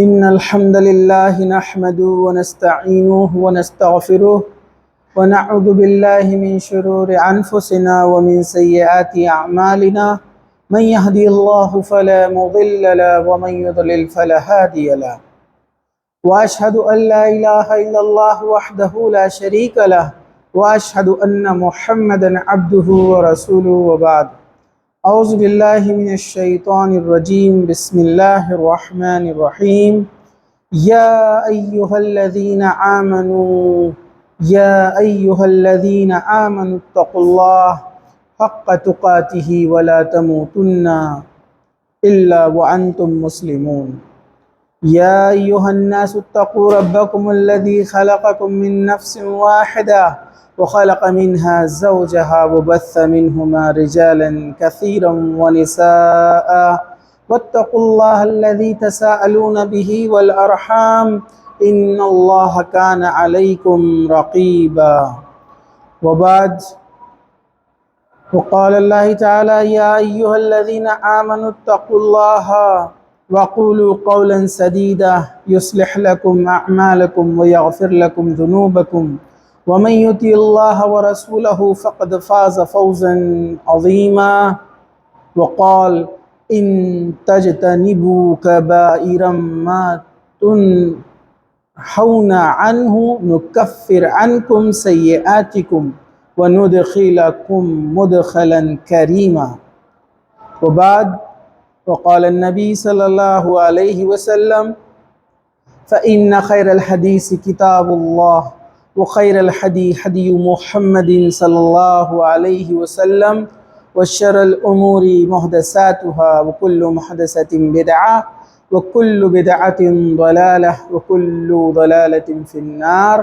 إن الحمد لله نحمده ونستعينه ونستغفره ونعوذ بالله من شرور أنفسنا ومن سيئات أعمالنا. من يهدي الله فلا مضل له ومن يضلل فلا هادي له. وأشهد أن لا إله إلا الله وحده لا شريك له وأشهد أن محمدا عبده ورسوله وبعد. أعوذ بالله من الشيطان الرجيم. بسم الله الرحمن الرحيم. يا أيها الذين آمنوا اتقوا الله حق تقاته ولا تموتن إلا وأنتم مسلمون. يا أيها الناس اتقوا ربكم الذي خلقكم من نفس واحدة وخلق منها زوجها وبث منهما رجالا كثيرا ونساء واتقوا الله الذي تساءلون به والأرحام إن الله كان عليكم رقيبا. وبعد، وقال الله تعالى: يا أيها الذين آمنوا اتقوا الله وقولوا قولا سديدا يصلح لكم أعمالكم ويغفر لكم ذنوبكم ومن يطع الله ورسوله فقد فاز فوزا عظيما. وقال: إن تجتنبوا كبائر ما تنهون عنه نكفر عنكم سيئاتكم وندخلكم مدخلا كريما. وبعد، وقال النبي صلى الله عليه وسلم: فإن خير الحديث كتاب الله وخير الحدي حدي محمد صلى الله عليه وسلم وشر الأمور محدثاتها وكل محدثة بدعة وكل بدعة ضلالة وكل ضلالة في النار.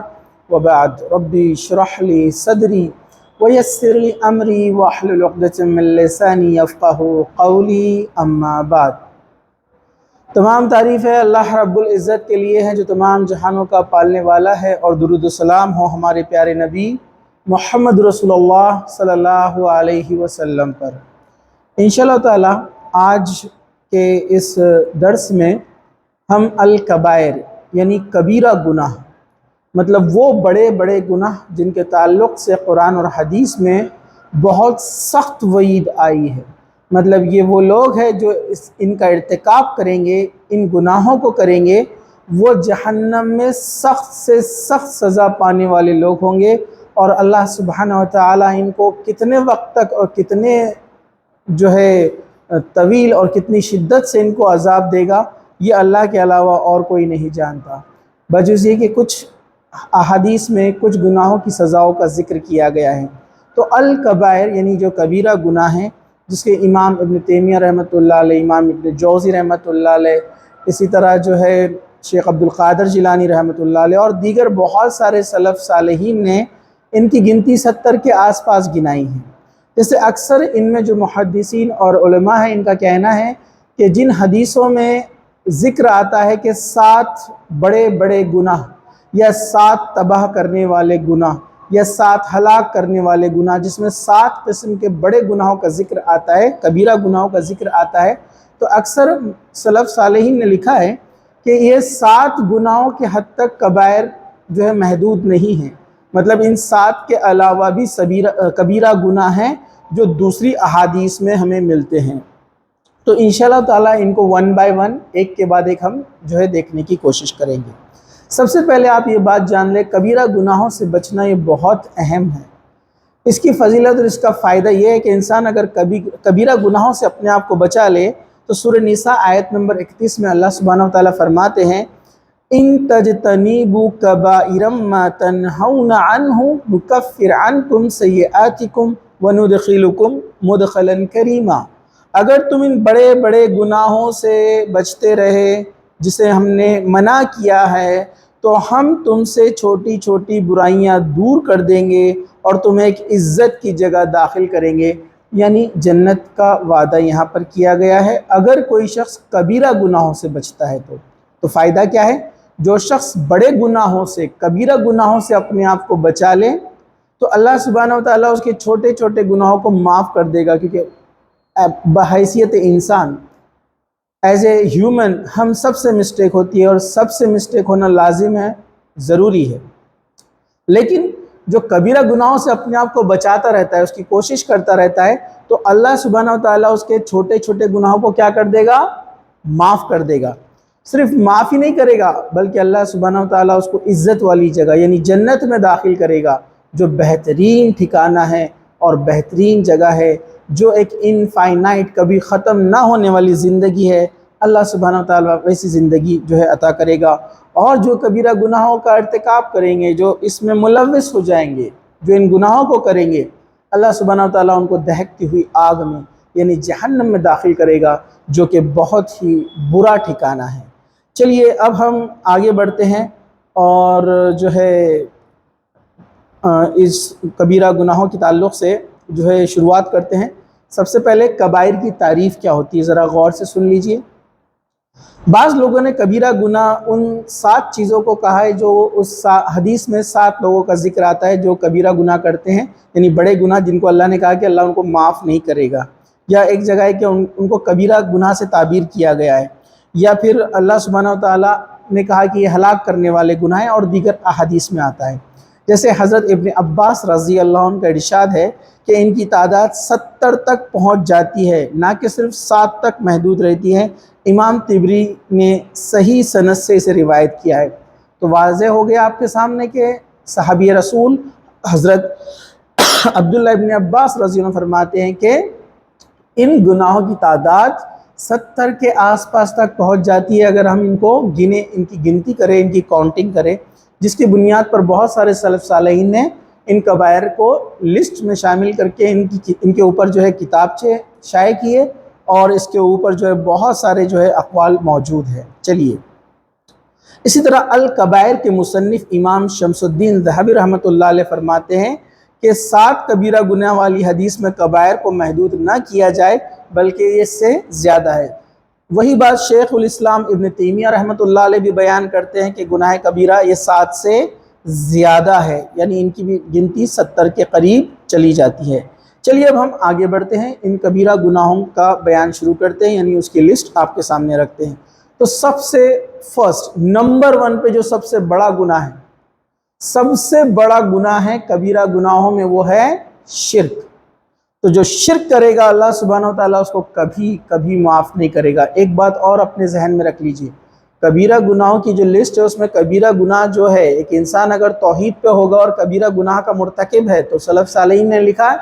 وبعد، ربي اشرح لي صدري ويسر لي أمري واحلل عقدة من لساني يفقهوا قولي. أما بعد، تمام تعریف ہے اللہ رب العزت کے لیے ہے جو تمام جہانوں کا پالنے والا ہے، اور درود و سلام ہو ہمارے پیارے نبی محمد رسول اللہ صلی اللہ علیہ وسلم پر. انشاءاللہ تعالی آج کے اس درس میں ہم الکبائر یعنی کبیرہ گناہ، مطلب وہ بڑے بڑے گناہ جن کے تعلق سے قرآن اور حدیث میں بہت سخت وعید آئی ہے. مطلب یہ وہ لوگ ہیں جو ان کا ارتکاب کریں گے، ان گناہوں کو کریں گے، وہ جہنم میں سخت سے سخت سزا پانے والے لوگ ہوں گے، اور اللہ سبحانہ و تعالی ان کو کتنے وقت تک اور کتنے طویل اور کتنی شدت سے ان کو عذاب دے گا، یہ اللہ کے علاوہ اور کوئی نہیں جانتا. بجز یہ کہ کچھ احادیث میں کچھ گناہوں کی سزاؤں کا ذکر کیا گیا ہے. تو الکبائر یعنی جو کبیرہ گناہ ہیں، جس کے امام ابن تیمیہ رحمۃ اللہ علیہ، امام ابن جوزی رحمۃ اللہ علیہ، اسی طرح شیخ عبد القادر جیلانی رحمۃ اللہ علیہ اور دیگر بہت سارے سلف صالحین نے ان کی گنتی 70 کے آس پاس گنائی ہیں. جیسے اکثر ان میں جو محدثین اور علماء ہیں، ان کا کہنا ہے کہ جن حدیثوں میں ذکر آتا ہے کہ 7 بڑے بڑے گناہ یا 7 تباہ کرنے والے گناہ یا 7 ہلاک کرنے والے گناہ، جس میں 7 قسم کے بڑے گناہوں کا ذکر آتا ہے، کبیرہ گناہوں کا ذکر آتا ہے، تو اکثر سلف صالحین نے لکھا ہے کہ یہ 7 گناہوں کے حد تک کبائر محدود نہیں ہیں. مطلب ان 7 کے علاوہ بھی کبیرہ گناہ ہیں جو دوسری احادیث میں ہمیں ملتے ہیں. تو انشاءاللہ تعالیٰ ان کو ون بائی ون، ایک کے بعد ایک ہم دیکھنے کی کوشش کریں گے. سب سے پہلے آپ یہ بات جان لیں، کبیرہ گناہوں سے بچنا یہ بہت اہم ہے. اس کی فضیلت اور اس کا فائدہ یہ ہے کہ انسان اگر کبیرہ گناہوں سے اپنے آپ کو بچا لے تو سورہ نساء آیت نمبر 31 میں اللہ سبحانہ وتعالی فرماتے ہیں: ان تجتنبوا کبائر ما تنہون عنہ نکفر عنکم سیئاتکم وندخلکم مدخلا کریما. اگر تم ان بڑے بڑے گناہوں سے بچتے رہے جسے ہم نے منع کیا ہے، تو ہم تم سے چھوٹی چھوٹی برائیاں دور کر دیں گے اور تمہیں ایک عزت کی جگہ داخل کریں گے. یعنی جنت کا وعدہ یہاں پر کیا گیا ہے اگر کوئی شخص کبیرہ گناہوں سے بچتا ہے. تو فائدہ کیا ہے؟ جو شخص بڑے گناہوں سے، کبیرہ گناہوں سے اپنے آپ کو بچا لے تو اللہ سبحانہ و تعالیٰ اس کے چھوٹے چھوٹے گناہوں کو معاف کر دے گا، کیونکہ بحیثیت انسان ایز اے ہیومن ہم سب سے مسٹیک ہوتی ہے، اور سب سے مسٹیک ہونا لازم ہے، ضروری ہے، لیکن جو کبیرہ گناہوں سے اپنے آپ کو بچاتا رہتا ہے، اس کی کوشش کرتا رہتا ہے، تو اللہ سبحانہ وتعالیٰ اس کے چھوٹے چھوٹے گناہوں کو کیا کر دے گا؟ معاف کر دے گا۔ صرف معاف ہی نہیں کرے گا، بلکہ اللہ سبحانہ وتعالیٰ اس کو عزت والی جگہ یعنی جنت میں داخل کرے گا، جو بہترین ٹھکانہ ہے اور بہترین جگہ ہے، جو ایک انفائنائٹ کبھی ختم نہ ہونے والی زندگی ہے۔ اللہ سبحانہ وتعالیٰ ویسی زندگی جو ہے عطا کرے گا، اور جو کبیرہ گناہوں کا ارتکاب کریں گے، جو اس میں ملوث ہو جائیں گے، جو ان گناہوں کو کریں گے، اللہ سبحانہ وتعالیٰ ان کو دہکتی ہوئی آگ میں یعنی جہنم میں داخل کرے گا، جو کہ بہت ہی برا ٹھکانہ ہے۔ چلیے اب ہم آگے بڑھتے ہیں، اور جو ہے اس کبیرہ گناہوں کے تعلق سے جو ہے شروعات کرتے ہیں۔ سب سے پہلے کبائر کی تعریف کیا ہوتی ہے، ذرا غور سے سن لیجئے۔ بعض لوگوں نے کبیرہ گناہ ان 7 چیزوں کو کہا ہے جو اس حدیث میں 7 لوگوں کا ذکر آتا ہے جو کبیرہ گناہ کرتے ہیں، یعنی بڑے گناہ جن کو اللہ نے کہا کہ اللہ ان کو معاف نہیں کرے گا، یا ایک جگہ ہے کہ ان کو کبیرہ گناہ سے تعبیر کیا گیا ہے، یا پھر اللہ سبحانہ وتعالیٰ نے کہا کہ یہ ہلاک کرنے والے گناہ ہیں، اور دیگر احادیث میں آتا ہے۔ جیسے حضرت ابن عباس رضی اللہ عنہ کا ارشاد ہے کہ ان کی تعداد 70 تک پہنچ جاتی ہے، نہ کہ صرف 7 تک محدود رہتی ہے۔ امام طبری نے صحیح سند سے اسے روایت کیا ہے۔ تو واضح ہو گیا آپ کے سامنے کہ صحابی رسول حضرت عبداللہ ابن عباس رضی اللہ عنہ فرماتے ہیں کہ ان گناہوں کی تعداد 70 کے آس پاس تک پہنچ جاتی ہے، اگر ہم ان کو گنیں، ان کی گنتی کریں، ان کی کاؤنٹنگ کریں، جس کی بنیاد پر بہت سارے سلف صالحین نے ان کبائر کو لسٹ میں شامل کر کے ان کے اوپر جو ہے کتابچے شائع کیے، اور اس کے اوپر جو ہے بہت سارے جو ہے اقوال موجود ہیں۔ چلیے اسی طرح الکبائر کے مصنف امام شمس الدین ذہبی رحمۃ اللہ علیہ فرماتے ہیں کہ 7 کبیرہ گناہ والی حدیث میں کبائر کو محدود نہ کیا جائے، بلکہ یہ اس سے زیادہ ہے۔ وہی بات شیخ الاسلام ابن تیمیہ رحمۃ اللہ علیہ بھی بیان کرتے ہیں کہ گناہ کبیرہ یہ 7 سے زیادہ ہے، یعنی ان کی بھی گنتی 70 کے قریب چلی جاتی ہے۔ چلیے اب ہم آگے بڑھتے ہیں، ان کبیرہ گناہوں کا بیان شروع کرتے ہیں، یعنی اس کی لسٹ آپ کے سامنے رکھتے ہیں۔ تو سب سے فرسٹ نمبر 1 پہ جو سب سے بڑا گناہ ہے، سب سے بڑا گناہ ہے کبیرہ گناہوں میں، وہ ہے شرک۔ تو جو شرک کرے گا اللہ سبحانہ وتعالیٰ اس کو کبھی کبھی معاف نہیں کرے گا۔ ایک بات اور اپنے ذہن میں رکھ لیجئے، کبیرہ گناہوں کی جو لسٹ ہے اس میں کبیرہ گناہ جو ہے، ایک انسان اگر توحید پہ ہوگا اور کبیرہ گناہ کا مرتکب ہے تو سلف صالحین نے لکھا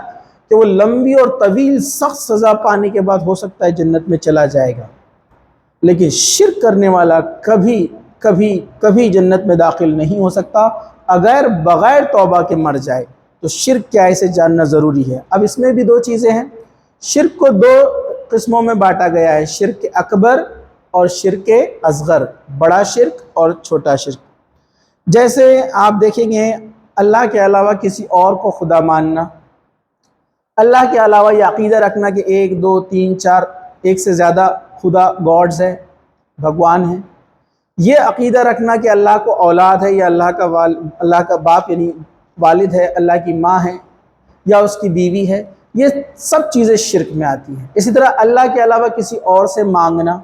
کہ وہ لمبی اور طویل سخت سزا پانے کے بعد ہو سکتا ہے جنت میں چلا جائے گا، لیکن شرک کرنے والا کبھی کبھی کبھی جنت میں داخل نہیں ہو سکتا اگر بغیر توبہ کے مر جائے۔ تو شرک کیا ہے اسے جاننا ضروری ہے۔ اب اس میں بھی 2 چیزیں ہیں، شرک کو 2 قسموں میں بانٹا گیا ہے، شرک اکبر اور شرک اصغر، بڑا شرک اور چھوٹا شرک۔ جیسے آپ دیکھیں گے اللہ کے علاوہ کسی اور کو خدا ماننا، اللہ کے علاوہ یہ عقیدہ رکھنا کہ 1 2 3 4 ایک سے زیادہ خدا گاڈز ہے، بھگوان ہیں، یہ عقیدہ رکھنا کہ اللہ کو اولاد ہے، یا اللہ کا باپ یعنی والد ہے، اللہ کی ماں ہے، یا اس کی بیوی ہے، یہ سب چیزیں شرک میں آتی ہیں۔ اسی طرح اللہ کے علاوہ کسی اور سے مانگنا،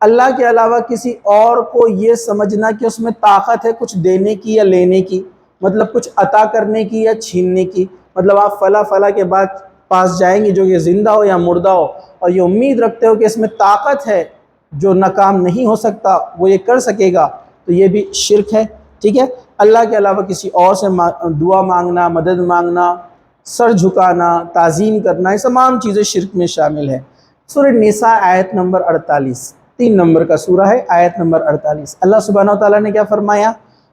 اللہ کے علاوہ کسی اور کو یہ سمجھنا کہ اس میں طاقت ہے کچھ دینے کی یا لینے کی، مطلب کچھ عطا کرنے کی یا چھیننے کی، مطلب آپ فلاں کے بعد پاس جائیں گے جو یہ زندہ ہو یا مردہ ہو، اور یہ امید رکھتے ہو کہ اس میں طاقت ہے، جو ناکام نہیں ہو سکتا وہ یہ کر سکے گا، تو یہ بھی شرک ہے۔ ٹھیک ہے، اللہ کے علاوہ کسی اور سے دعا مانگنا، مدد مانگنا، سر جھکانا، تعظیم کرنا، یہ تمام چیزیں شرک میں شامل ہیں۔ سورہ نساء آیت نمبر 48، 3 نمبر کا سورہ ہے، آیت نمبر 48، اللہ سبحانہ وتعالیٰ نے کیا فرمایا؟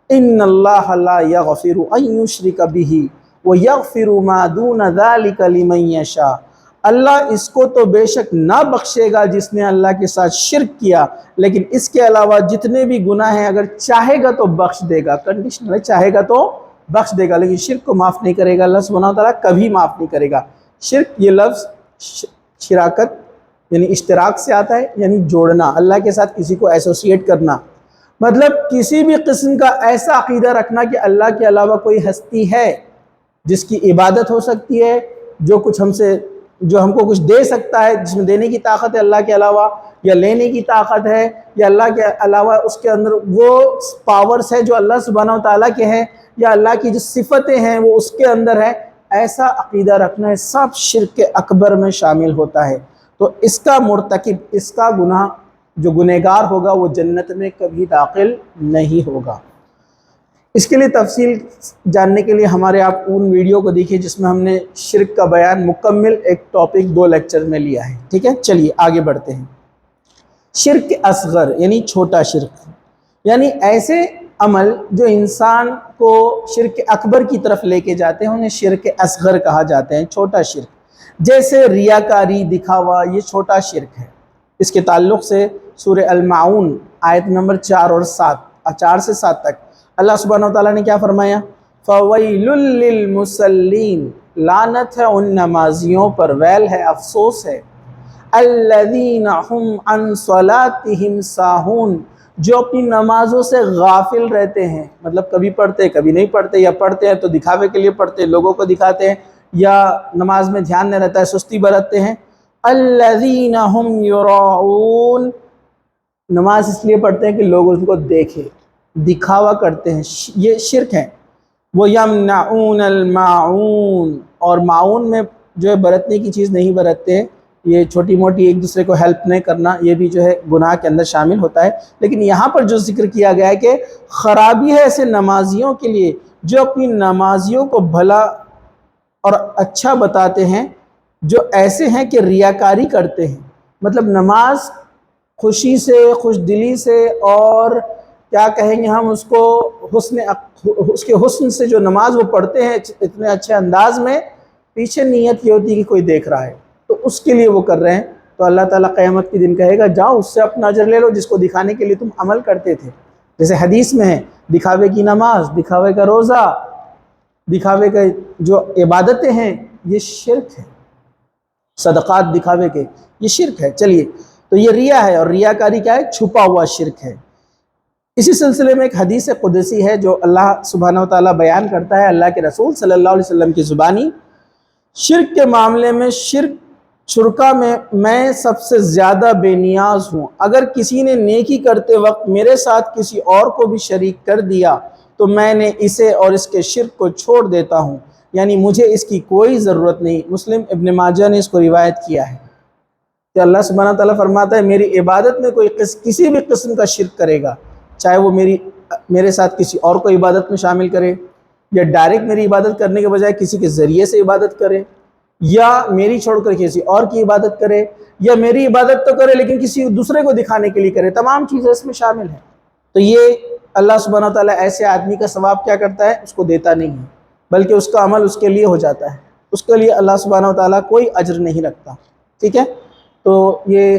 ان اللہ لا یغفر ان یشرک بہ ویغفر ما دون ذلک لمن یشاء، اللہ اس کو تو بے شک نہ بخشے گا جس نے اللہ کے ساتھ شرک کیا، لیکن اس کے علاوہ جتنے بھی گناہ ہیں اگر چاہے گا تو بخش دے گا، کنڈیشنل ہے، چاہے گا تو بخش دے گا، لیکن شرک کو معاف نہیں کرے گا اللہ سبحانہ وتعالیٰ، کبھی معاف نہیں کرے گا۔ شرک یہ لفظ شراکت یعنی اشتراک سے آتا ہے، یعنی جوڑنا، اللہ کے ساتھ کسی کو ایسوسیٹ کرنا، مطلب کسی بھی قسم کا ایسا عقیدہ رکھنا کہ اللہ کے علاوہ کوئی ہستی ہے جس کی عبادت ہو سکتی ہے، جو کچھ ہم سے جو ہم کو کچھ دے سکتا ہے، جس میں دینے کی طاقت ہے اللہ کے علاوہ، یا لینے کی طاقت ہے، یا اللہ کے علاوہ اس کے اندر وہ پاورز ہے جو اللہ سبحانہ و تعالیٰ کے ہیں، یا اللہ کی جو صفتیں ہیں وہ اس کے اندر ہے، ایسا عقیدہ رکھنا ہے سب شرک اکبر میں شامل ہوتا ہے۔ تو اس کا مرتکب، اس کا گناہ جو گنہگار ہوگا وہ جنت میں کبھی داخل نہیں ہوگا۔ اس کے لیے تفصیل جاننے کے لیے ہمارے آپ ان ویڈیو کو دیکھیے جس میں ہم نے شرک کا بیان مکمل ایک ٹاپک 2 لیکچر میں لیا ہے، ٹھیک ہے۔ چلیے آگے بڑھتے ہیں۔ شرک اصغر یعنی چھوٹا شرک، یعنی ایسے عمل جو انسان کو شرک اکبر کی طرف لے کے جاتے ہیں انہیں شرک اصغر کہا جاتے ہیں، چھوٹا شرک۔ جیسے ریاکاری، دکھاوا، یہ چھوٹا شرک ہے۔ اس کے تعلق سے سورہ المعون آیت نمبر 4 اور 7، 4 سے 7 تک اللہ سبحانہ و تعالیٰ نے کیا فرمایا؟ فَوَيْلٌ لِّلْمُصَلِّينَ، لعنت ہے ان نمازیوں پر، ویل ہے، افسوس ہے، الَّذِينَ هُمْ عَنْ صَلَاتِهِمْ سَاهُونَ، جو اپنی نمازوں سے غافل رہتے ہیں، مطلب کبھی پڑھتے کبھی نہیں پڑھتے، یا پڑھتے ہیں تو دکھاوے کے لیے پڑھتے، لوگوں کو دکھاتے ہیں، یا نماز میں دھیان نہیں رہتا ہے، سستی برتتے ہیں۔ الَّذِينَ هُمْ يُرَاءُونَ، نماز اس لیے پڑھتے ہیں کہ لوگ ان کو دیکھیں، دکھاوا کرتے ہیں، یہ شرک ہے۔ وَيَمْنَعُونَ الْمَاعُونَ، اور معاون میں جو ہے برتنے کی چیز نہیں برتتے، یہ چھوٹی موٹی ایک دوسرے کو ہیلپ نہیں کرنا، یہ بھی جو ہے گناہ کے اندر شامل ہوتا ہے۔ لیکن یہاں پر جو ذکر کیا گیا ہے کہ خرابی ہے ایسے نمازیوں کے لیے جو اپنی نمازیوں کو بھلا اور اچھا بتاتے ہیں، جو ایسے ہیں کہ ریاکاری کرتے ہیں، مطلب نماز خوشی سے، خوش دلی سے، اور کیا کہیں گے ہم اس کو، اس کے حسن سے جو نماز وہ پڑھتے ہیں اتنے اچھے انداز میں، پیچھے نیت یہ ہوتی ہے کہ کوئی دیکھ رہا ہے، تو اس کے لیے وہ کر رہے ہیں۔ تو اللہ تعالیٰ قیامت کے دن کہے گا جاؤ اس سے اپنا اجر لے لو جس کو دکھانے کے لیے تم عمل کرتے تھے۔ جیسے حدیث میں ہے، دکھاوے کی نماز، دکھاوے کا روزہ، دکھاوے کا جو عبادتیں ہیں یہ شرک ہے، صدقات دکھاوے کے، یہ شرک ہے۔ چلیے، تو یہ ریا ہے، اور ریاکاری کیا ہے؟ چھپا ہوا شرک ہے۔ اسی سلسلے میں ایک حدیث قدسی ہے جو اللہ سبحانہ و تعالیٰ بیان کرتا ہے اللہ کے رسول صلی اللہ علیہ وسلم کی زبانی، شرک کے معاملے میں، شرکا میں سب سے زیادہ بے نیاز ہوں، اگر کسی نے نیکی کرتے وقت میرے ساتھ کسی اور کو بھی شریک کر دیا تو میں نے اسے اور اس کے شرک کو چھوڑ دیتا ہوں، یعنی مجھے اس کی کوئی ضرورت نہیں۔ مسلم ابن ماجہ نے اس کو روایت کیا ہے کہ اللہ سبحانہ و تعالیٰ فرماتا ہے میری عبادت میں کوئی کسی بھی قسم کا شرک کرے گا، چاہے وہ میرے ساتھ کسی اور کو عبادت میں شامل کرے، یا ڈائریکٹ میری عبادت کرنے کے بجائے کسی کے ذریعے سے عبادت کرے، یا میری چھوڑ کر کسی اور کی عبادت کرے، یا میری عبادت تو کرے لیکن کسی دوسرے کو دکھانے کے لیے کرے، تمام چیزیں اس میں شامل ہیں۔ تو یہ اللہ سبحانہ و تعالیٰ ایسے آدمی کا ثواب کیا کرتا ہے؟ اس کو دیتا نہیں ہے، بلکہ اس کا عمل اس کے لیے ہو جاتا ہے، اس کے لیے اللہ سبحانہ و تعالیٰ کوئی اجر نہیں رکھتا، ٹھیک ہے۔ تو یہ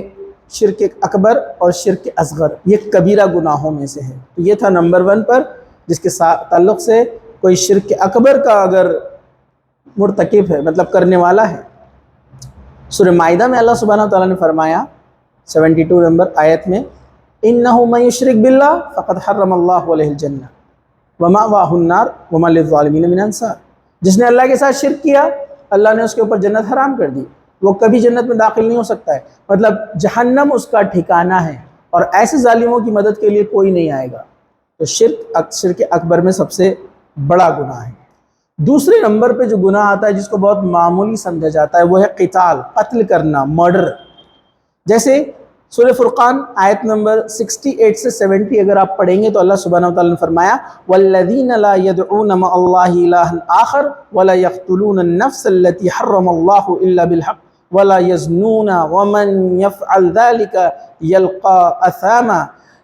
شرک اکبر اور شرک اصغر یہ کبیرہ گناہوں میں سے ہے۔ تو یہ تھا نمبر 1 پر، جس کے تعلق سے کوئی شرک اکبر کا اگر مرتکب ہے، مطلب کرنے والا ہے۔ سورہ مائدہ میں اللہ سبحانہ وتعالیٰ نے فرمایا 72 نمبر آیت میں، اِنَّهُ مَن يُشْرِكْ بِاللَّهِ فَقَدْ حَرَّمَ اللَّهُ عَلَيْهِ الْجَنَّةَ وَمَأْوَاهُ النَّارُ وَمَا لِلظَّالِمِينَ مِنْ أَنصَارٍ، جس نے اللہ کے ساتھ شرک کیا اللہ نے اس کے اوپر جنت حرام کر دی، وہ کبھی جنت میں داخل نہیں ہو سکتا ہے، مطلب جہنم اس کا ٹھکانہ ہے، اور ایسے ظالموں کی مدد کے لیے کوئی نہیں آئے گا۔ تو شرک اکبر میں سب سے بڑا گناہ ہے۔ دوسرے نمبر پہ جو گناہ آتا ہے جس کو بہت معمولی سمجھا جاتا ہے وہ ہے قتال، قتل کرنا، مرڈر۔ جیسے سورہ فرقان آیت نمبر 68 سے 70 اگر آپ پڑھیں گے تو اللہ سبحانہ وتعالیٰ نے فرمایا وَالَّذِينَ لَا يَدْعُونَ مَعَ اللَّهِ إِلَٰهًا آخَرَ وَلَا يَقْتُلُونَ النَّفْسَ الَّتِي حَرَّمَ اللَّهُ إِلَّا بِالْحَقِّ وَلَا يَزْنُونَ وَمَنْ يَفْعَلْ ذَلِكَ يَلْقَى أَثَامًا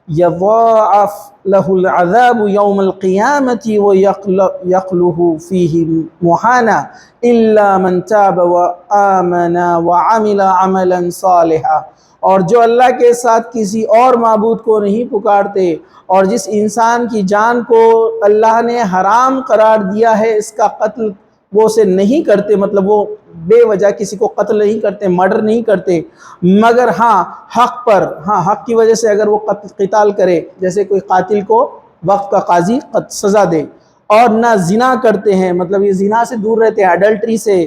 يضاعف له العذاب يوم القيامة ويخلد فيه مهانا إلا من تاب وآمن وعمل عملا صالحا، اور جو اللہ کے ساتھ کسی اور معبود کو نہیں پکارتے، اور جس انسان کی جان کو اللہ نے حرام قرار دیا ہے اس کا قتل وہ اسے نہیں کرتے، مطلب وہ بے وجہ کسی کو قتل نہیں کرتے، مرڈر نہیں کرتے، مگر ہاں حق پر، ہاں حق کی وجہ سے اگر وہ قتال کرے، جیسے کوئی قاتل کو وقت کا قاضی سزا دے، اور نہ زنا کرتے ہیں، مطلب یہ زنا سے دور رہتے ہیں، اڈلٹری سے،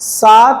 7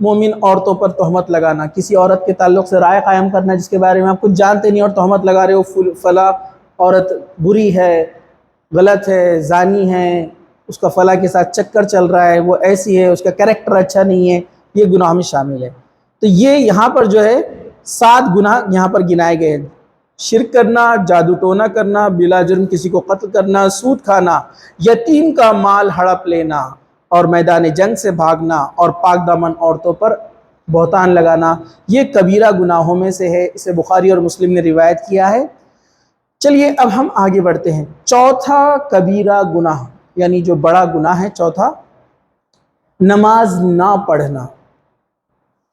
مومن عورتوں پر تہمت لگانا، کسی عورت کے تعلق سے رائے قائم کرنا جس کے بارے میں آپ کچھ جانتے نہیں اور تہمت لگا رہے ہو، فلاں عورت بری ہے، غلط ہے، زانی ہے، اس کا فلاں کے ساتھ چکر چل رہا ہے، وہ ایسی ہے، اس کا کریکٹر اچھا نہیں ہے، یہ گناہ میں شامل ہے۔ تو یہ یہاں پر جو ہے 7 گناہ یہاں پر گنائے گئے ہیں: شرک کرنا، جادو ٹونا کرنا، بلا جرم کسی کو قتل کرنا، سود کھانا، یتیم کا مال ہڑپ لینا اور میدان جنگ سے بھاگنا، اور پاک دامن عورتوں پر بہتان لگانا، یہ کبیرہ گناہوں میں سے ہے۔ اسے بخاری اور مسلم نے روایت کیا ہے۔ چلیے اب ہم آگے بڑھتے ہیں۔ چوتھا کبیرہ گناہ یعنی جو بڑا گناہ ہے، چوتھا نماز نہ پڑھنا،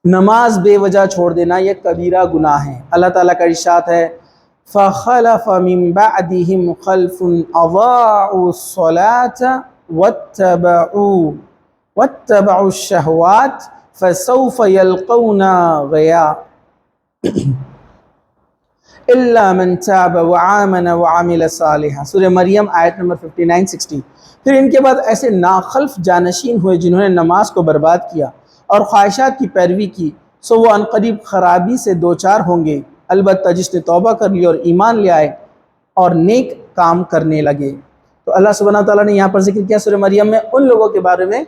نماز بے وجہ چھوڑ دینا، یہ کبیرہ گناہ ہے۔ اللہ تعالیٰ کا ارشاد ہے فَخَلَفَ مِن بَعْدِهِمْ خَلْفٌ أَضَاعُوا الصَّلَاةَ وَاتَّبَعُوا الشَّهَوَاتِ فَسَوْفَ يَلْقَوْنَ غَيًّا إِلَّا مَن تَابَ وَآمَنَ وَعَمِلَ صَالِحًا، سورہ مریم آیت نمبر 59-60۔ پھر ان کے بعد ایسے ناخلف جانشین ہوئے جنہوں نے نماز کو برباد کیا اور خواہشات کی پیروی کی، سو وہ عنقریب خرابی سے دوچار ہوں گے، البتہ جس نے توبہ کر لی اور ایمان لے آئے اور نیک کام کرنے لگے۔ تو اللہ سبحانہ تعالیٰ نے یہاں پر ذکر کیا سورہ مریم میں ان لوگوں کے بارے میں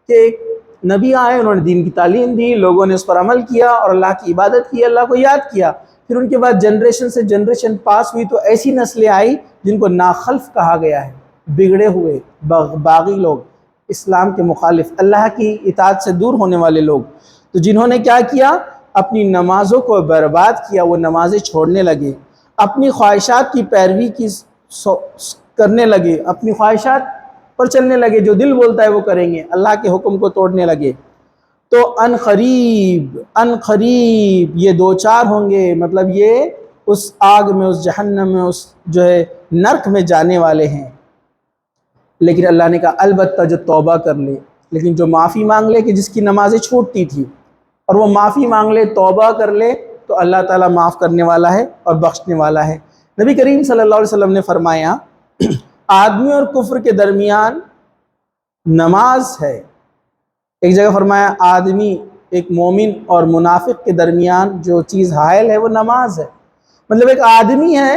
کہ ایک نبی آئے، انہوں نے دین کی تعلیم دی، لوگوں نے اس پر عمل کیا اور اللہ کی عبادت کی، اللہ کو یاد کیا۔ پھر ان کے بعد جنریشن سے جنریشن پاس ہوئی تو ایسی نسلیں آئی جن کو ناخلف کہا گیا ہے، بگڑے ہوئے باغی لوگ، اسلام کے مخالف، اللہ کی اطاعت سے دور ہونے والے لوگ، تو جنہوں نے کیا کیا، اپنی نمازوں کو برباد کیا، وہ نمازیں چھوڑنے لگے، اپنی خواہشات کی پیروی کرنے لگے، اپنی خواہشات پر چلنے لگے، جو دل بولتا ہے وہ کریں گے، اللہ کے حکم کو توڑنے لگے۔ تو ان قریب یہ دوچار ہوں گے، مطلب یہ اس آگ میں، اس جہنم میں، اس جو ہے نرک میں جانے والے ہیں۔ لیکن اللہ نے کہا البتہ جو توبہ کر لے، لیکن جو معافی مانگ لے، کہ جس کی نمازیں چھوٹتی تھی اور وہ معافی مانگ لے، توبہ کر لے، تو اللہ تعالیٰ معاف کرنے والا ہے اور بخشنے والا ہے۔ نبی کریم صلی اللہ علیہ وسلم نے فرمایا آدمی اور کفر کے درمیان نماز ہے۔ ایک جگہ فرمایا آدمی، ایک مومن اور منافق کے درمیان جو چیز حائل ہے وہ نماز ہے۔ مطلب ایک آدمی ہے،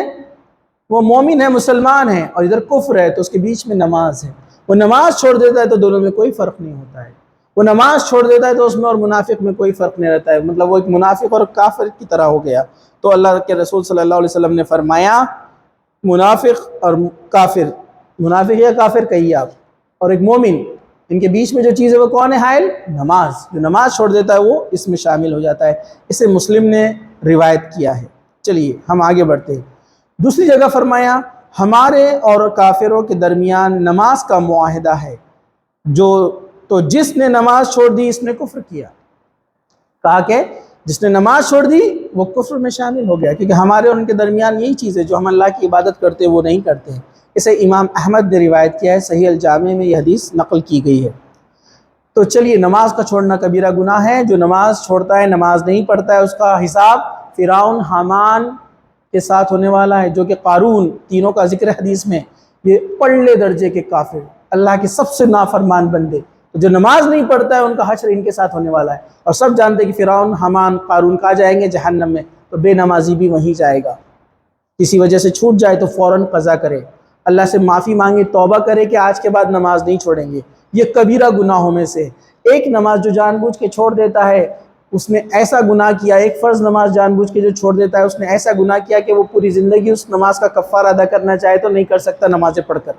وہ مومن ہے، مسلمان ہے، اور ادھر کفر ہے، تو اس کے بیچ میں نماز ہے۔ وہ نماز چھوڑ دیتا ہے تو دونوں میں کوئی فرق نہیں ہوتا ہے، وہ نماز چھوڑ دیتا ہے تو اس میں اور منافق میں کوئی فرق نہیں رہتا ہے، مطلب وہ ایک منافق اور کافر کی طرح ہو گیا۔ تو اللہ کے رسول صلی اللہ علیہ وسلم نے فرمایا منافق اور کافر، منافق یا کافر کہیے آپ، اور ایک مومن، ان کے بیچ میں جو چیز ہے وہ کون ہے حائل؟ نماز۔ جو نماز چھوڑ دیتا ہے وہ اس میں شامل ہو جاتا ہے۔ اسے مسلم نے روایت کیا ہے۔ چلیے ہم آگے بڑھتے ہیں۔ دوسری جگہ فرمایا ہمارے اور کافروں کے درمیان نماز کا معاہدہ ہے، تو جس نے نماز چھوڑ دی اس نے کفر کیا۔ کہا کہ جس نے نماز چھوڑ دی وہ کفر میں شامل ہو گیا، کیونکہ ہمارے اور ان کے درمیان یہی چیز ہے، جو ہم اللہ کی عبادت کرتے ہیں وہ نہیں کرتے ہیں۔ اسے امام احمد نے روایت کیا ہے، صحیح الجامع میں یہ حدیث نقل کی گئی ہے۔ تو چلیے نماز کا چھوڑنا کبیرہ گناہ ہے۔ جو نماز چھوڑتا ہے، نماز نہیں پڑھتا ہے، اس کا حساب فرعون، حامان کے ساتھ ہونے والا ہے، جو کہ قارون، تینوں کا ذکر حدیث میں، یہ پڑلے درجے کے کافر، اللہ کے سب سے نافرمان بندے، جو نماز نہیں پڑھتا ہے ان کا حشر ان کے ساتھ ہونے والا ہے۔ اور سب جانتے ہیں کہ فرعون، حامان، قارون کہاں جائیں گے؟ جہنم میں۔ تو بے نمازی بھی وہیں جائے گا۔ کسی وجہ سے چھوٹ جائے تو فوراً قضا کرے، اللہ سے معافی مانگے، توبہ کرے کہ آج کے بعد نماز نہیں چھوڑیں گے۔ یہ کبیرہ گناہوں میں سے ایک نماز جو جان بوجھ کے چھوڑ دیتا ہے، اس نے ایسا گناہ کیا، ایک فرض نماز جان بوجھ کے جو چھوڑ دیتا ہے، اس نے ایسا گناہ کیا کہ وہ پوری زندگی اس نماز کا کفارہ ادا کرنا چاہے تو نہیں کر سکتا نمازیں پڑھ کر۔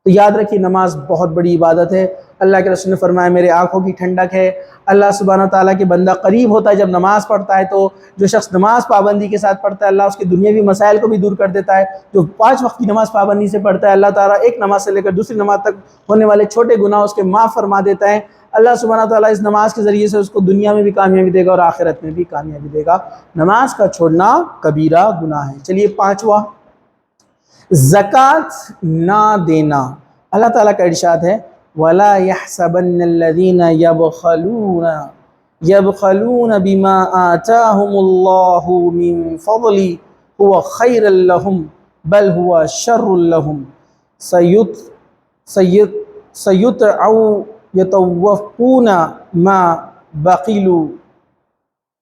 تو یاد رکھیے نماز بہت بڑی عبادت ہے۔ اللہ کے رسول نے فرمایا میرے آنکھوں کی ٹھنڈک ہے۔ اللہ سبحانہ تعالیٰ کے بندہ قریب ہوتا ہے جب نماز پڑھتا ہے، تو جو شخص نماز پابندی کے ساتھ پڑھتا ہے اللہ اس کے دنیاوی مسائل کو بھی دور کر دیتا ہے۔ جو 5 وقت کی نماز پابندی سے پڑھتا ہے اللہ تعالیٰ ایک نماز سے لے کر دوسری نماز تک ہونے والے چھوٹے گناہ اس کے معاف فرما دیتا ہے۔ اللہ سبحانہ تعالیٰ اس نماز کے ذریعے سے اس کو دنیا میں بھی کامیابی دے گا اور آخرت میں بھی کامیابی دے گا۔ نماز کا چھوڑنا کبیرہ گناہ ہے۔ چلیے 5واں، زکوٰۃ نہ دینا۔ اللہ تعالیٰ کا ارشاد ہے وَلَا يَحْسَبَنَّ الَّذِينَ يَبْخَلُونَ بِمَا آتَاهُمُ اللَّهُ مِنْ فَضْلِهِ هُوَ خَيْرًا لَهُمْ بَلْ هُوَ شَرٌّ لَهُمْ سَيُطْوَفُونَ مَا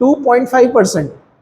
2.5%,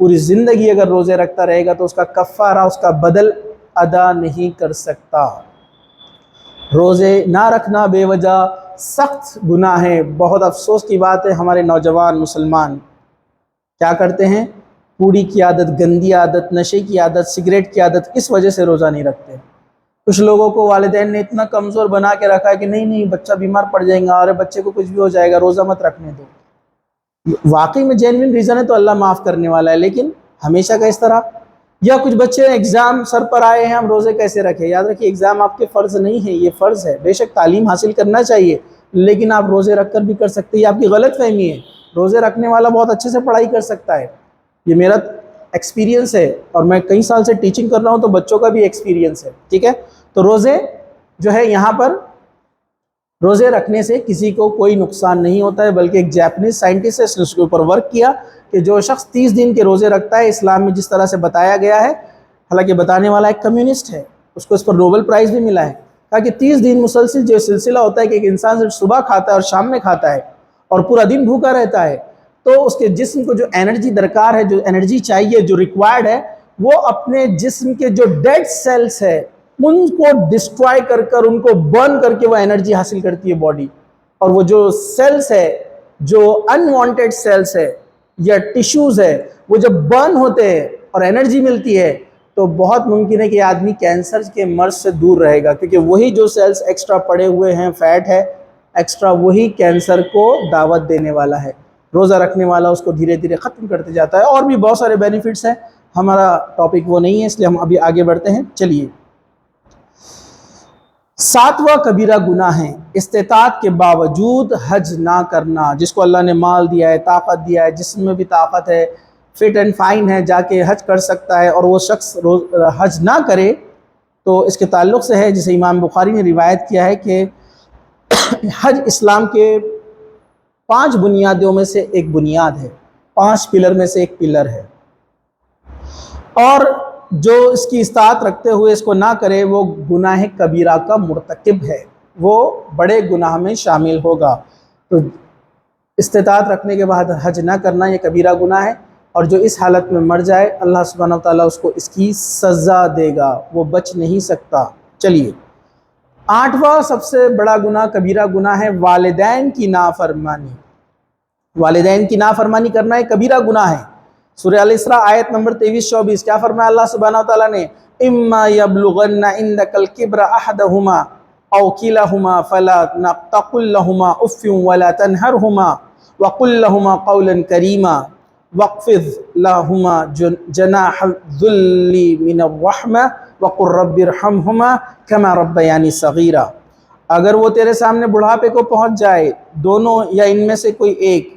پوری زندگی اگر روزے رکھتا رہے گا تو اس کا کفارہ، اس کا بدل ادا نہیں کر سکتا۔ روزے نہ رکھنا بے وجہ سخت گناہ ہے۔ بہت افسوس کی بات ہے، ہمارے نوجوان مسلمان کیا کرتے ہیں؟ پوری کی عادت، گندی عادت، نشے کی عادت، سگریٹ کی عادت، اس وجہ سے روزہ نہیں رکھتے۔ کچھ لوگوں کو والدین نے اتنا کمزور بنا کے رکھا ہے کہ نہیں بچہ بیمار پڑ جائے گا، اور بچے کو کچھ بھی ہو جائے گا، روزہ مت رکھنے دو۔ واقعی میں جینوین ریزن ہے تو اللہ معاف کرنے والا ہے، لیکن ہمیشہ کا اس طرح۔ یا کچھ بچے ایگزام سر پر آئے ہیں، ہم روزے کیسے رکھیں؟ یاد رکھیے ایگزام آپ کے فرض نہیں ہے، یہ فرض ہے۔ بے شک تعلیم حاصل کرنا چاہیے، لیکن آپ روزے رکھ کر بھی کر سکتے ہیں، یہ آپ کی غلط فہمی ہے۔ روزے رکھنے والا بہت اچھے سے پڑھائی کر سکتا ہے، یہ میرا ایکسپیرینس ہے، اور میں کئی سال سے ٹیچنگ کر رہا ہوں تو بچوں کا بھی ایکسپیرینس ہے، ٹھیک ہے؟ تو روزے جو ہے یہاں پر روزے رکھنے سے کسی کو کوئی نقصان نہیں ہوتا ہے، بلکہ ایک جاپنیز سائنٹسٹ نے اس کے اوپر ورک کیا کہ جو شخص 30 دن کے روزے رکھتا ہے، اسلام میں جس طرح سے بتایا گیا ہے، حالانکہ بتانے والا ایک کمیونسٹ ہے، اس کو اس پر نوبل پرائز بھی ملا ہے، کہا کہ 30 دن مسلسل جو سلسلہ ہوتا ہے کہ ایک انسان صرف صبح کھاتا ہے اور شام میں کھاتا ہے اور پورا دن بھوکا رہتا ہے، تو اس کے جسم کو جو انرجی درکار ہے، جو انرجی چاہیے، جو ریکوائرڈ ہے، وہ اپنے جسم کے جو ڈیڈ سیلز ہے ان کو ڈسٹرائے کر کر، ان کو برن کر کے وہ انرجی حاصل کرتی ہے باڈی۔ اور وہ جو سیلز ہے، جو انوانٹیڈ سیلز ہے یا ٹیشوز ہے، وہ جب برن ہوتے ہیں اور انرجی ملتی ہے تو بہت ممکن ہے کہ آدمی کینسر کے مرض سے دور رہے گا، کیونکہ وہی جو سیلز ایکسٹرا پڑے ہوئے ہیں، فیٹ ہے ایکسٹرا، وہی کینسر کو دعوت دینے والا ہے۔ روزہ رکھنے والا اس کو دھیرے دھیرے ختم کرتے جاتا ہے، اور بھی بہت سارے بینیفٹس ہیں، ہمارا ٹاپک وہ نہیں ہے، اس لیے ہم ابھی آگے بڑھتے ہیں۔ چلیے، 7واں کبیرہ گناہ ہے استطاعت کے باوجود حج نہ کرنا۔ جس کو اللہ نے مال دیا ہے، طاقت دیا ہے، جسم میں بھی طاقت ہے، فٹ اینڈ فائن ہے، جا کے حج کر سکتا ہے، اور وہ شخص حج نہ کرے، تو اس کے تعلق سے ہے، جسے امام بخاری نے روایت کیا ہے کہ حج اسلام کے 5 بنیادوں میں سے ایک بنیاد ہے، 5 پلر میں سے ایک پلر ہے، اور جو اس کی استطاعت رکھتے ہوئے اس کو نہ کرے وہ گناہ کبیرہ کا مرتکب ہے، وہ بڑے گناہ میں شامل ہوگا۔ تو استطاعت رکھنے کے بعد حج نہ کرنا یہ کبیرہ گناہ ہے، اور جو اس حالت میں مر جائے اللہ سبحانہ وتعالیٰ اس کو اس کی سزا دے گا، وہ بچ نہیں سکتا۔ چلیے، 8واں سب سے بڑا گناہ، کبیرہ گناہ ہے والدین کی نافرمانی۔ والدین کی نافرمانی کرنا ایک کبیرہ گناہ ہے۔ سورہ الاسراء آیت نمبر 23-24 کیا فرمایا اللہ سبحانہ وتعالیٰ نے؟ اما یبلغن عندک الکبر احدہما او کلہما فلا تقل لہما اف ولا تنہرہما وقل لہما قولا کریما واخفض لہما جناح الذل من الرحمہ وقل رب ارحمہما کما ربیانی صغیرا۔ اگر وہ تیرے سامنے بڑھاپے کو پہنچ جائے، دونوں یا ان میں سے کوئی ایک،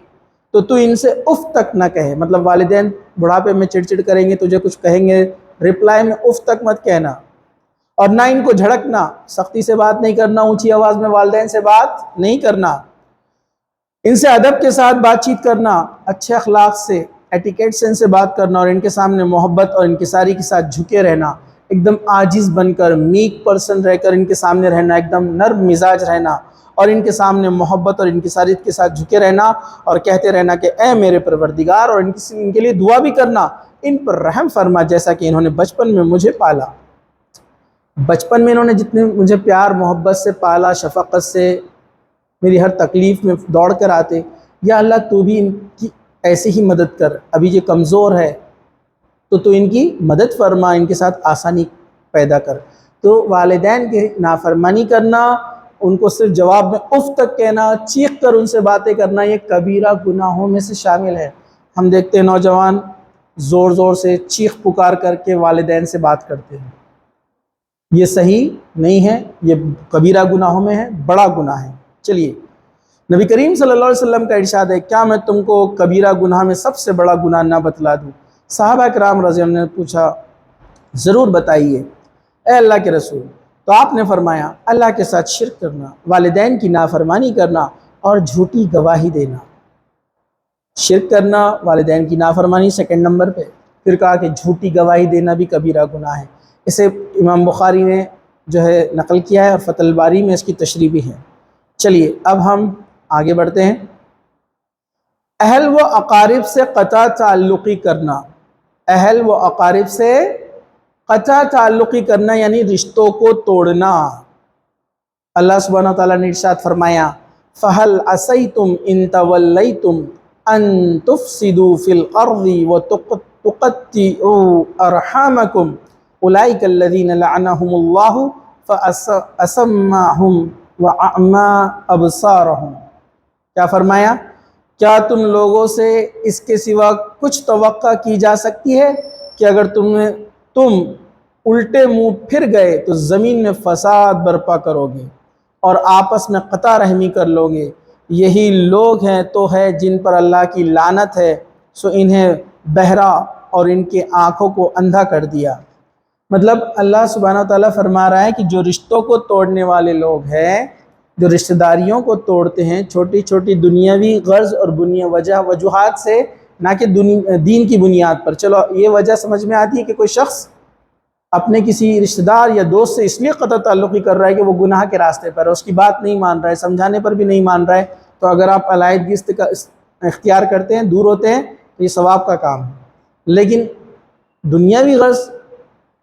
تو ان سے اف تک نہ کہے۔ مطلب والدین بڑھاپے میں چڑچڑ کریں گے، تجھے کچھ کہیں گے، رپلائی میں اف تک مت کہنا، اور نہ ان کو جھڑکنا، سختی سے بات نہیں کرنا، اونچی آواز میں والدین سے بات نہیں کرنا، ان سے ادب کے ساتھ بات چیت کرنا، اچھے اخلاق سے، ایٹیکیٹ سے ان سے بات کرنا، اور ان کے سامنے محبت اور انکساری کے ساتھ جھکے رہنا، ایک دم عاجز بن کر، میک پرسن رہ کر ان کے سامنے رہنا، ایک دم نرم مزاج رہنا، اور ان کے سامنے محبت اور انکساریت کے ساتھ جھکے رہنا، اور کہتے رہنا کہ اے میرے پروردگار، اور ان کے لیے دعا بھی کرنا، ان پر رحم فرما جیسا کہ انہوں نے بچپن میں مجھے پالا۔ بچپن میں انہوں نے جتنے مجھے پیار محبت سے پالا، شفقت سے، میری ہر تکلیف میں دوڑ کر آتے، یا اللہ تو بھی ان کی ایسے ہی مدد کر، ابھی یہ کمزور ہے تو ان کی مدد فرما، ان کے ساتھ آسانی پیدا کر۔ تو والدین کی نافرمانی کرنا، ان کو صرف جواب میں اف تک کہنا، چیخ کر ان سے باتیں کرنا، یہ کبیرہ گناہوں میں سے شامل ہے۔ ہم دیکھتے ہیں نوجوان زور زور سے چیخ پکار کر کے والدین سے بات کرتے ہیں، یہ صحیح نہیں ہے، یہ کبیرہ گناہوں میں ہے، بڑا گناہ ہے۔ چلیے، نبی کریم صلی اللہ علیہ وسلم کا ارشاد ہے، کیا میں تم کو کبیرہ گناہ میں سب سے بڑا گناہ نہ بتلا دوں؟ صحابہ کرام رضی اللہ عنہ نے پوچھا، ضرور بتائیے اے اللہ کے رسول۔ تو آپ نے فرمایا، اللہ کے ساتھ شرک کرنا، والدین کی نافرمانی کرنا، اور جھوٹی گواہی دینا۔ شرک کرنا، والدین کی نافرمانی سیکنڈ نمبر پہ، پھر کہا کہ جھوٹی گواہی دینا بھی کبیرہ گناہ ہے۔ اسے امام بخاری نے جو ہے نقل کیا ہے، اور فتح الباری میں اس کی تشریح بھی ہے۔ چلیے، اب ہم آگے بڑھتے ہیں۔ اہل و اقارب سے قطع تعلقی کرنا۔ اہل و اقارب سے قطع تعلقی کرنا یعنی رشتوں کو توڑنا۔ اللہ سبحانہ و تعالیٰ نے ارشاد فرمایا فَهَلْ عَصَيْتُمْ إِن تَوَلَّيْتُمْ أَن تُفْسِدُوا فِي الْأَرْضِ وَتُقَطِّعُوا أَرْحَامَكُمْ أُولَئِكَ الَّذِينَ لَعَنَهُمُ اللَّهُ فَأَصَمَّهُمْ وَأَعْمَى أَبْصَارَهُمْ۔ کیا فرمایا؟ کیا تم لوگوں سے اس کے سوا کچھ توقع کی جا سکتی ہے کہ اگر تم الٹے منہ پھر گئے تو زمین میں فساد برپا کرو گے اور آپس میں قطع رحمی کر لو گے؟ یہی لوگ ہیں تو ہے جن پر اللہ کی لعنت ہے، سو انہیں بہرا اور ان کے آنکھوں کو اندھا کر دیا۔ مطلب اللہ سبحانہ تعالیٰ فرما رہا ہے کہ جو رشتوں کو توڑنے والے لوگ ہیں، جو رشتہ داریوں کو توڑتے ہیں چھوٹی چھوٹی دنیاوی غرض اور وجوہات سے، نہ کہ دین کی بنیاد پر۔ چلو یہ وجہ سمجھ میں آتی ہے کہ کوئی شخص اپنے کسی رشتہ دار یا دوست سے اس لیے قطع تعلقی کر رہا ہے کہ وہ گناہ کے راستے پر ہے، اس کی بات نہیں مان رہا ہے، سمجھانے پر بھی نہیں مان رہا ہے، تو اگر آپ علیحدگی کا اختیار کرتے ہیں، دور ہوتے ہیں، تو یہ ثواب کا کام ہے۔ لیکن دنیاوی غرض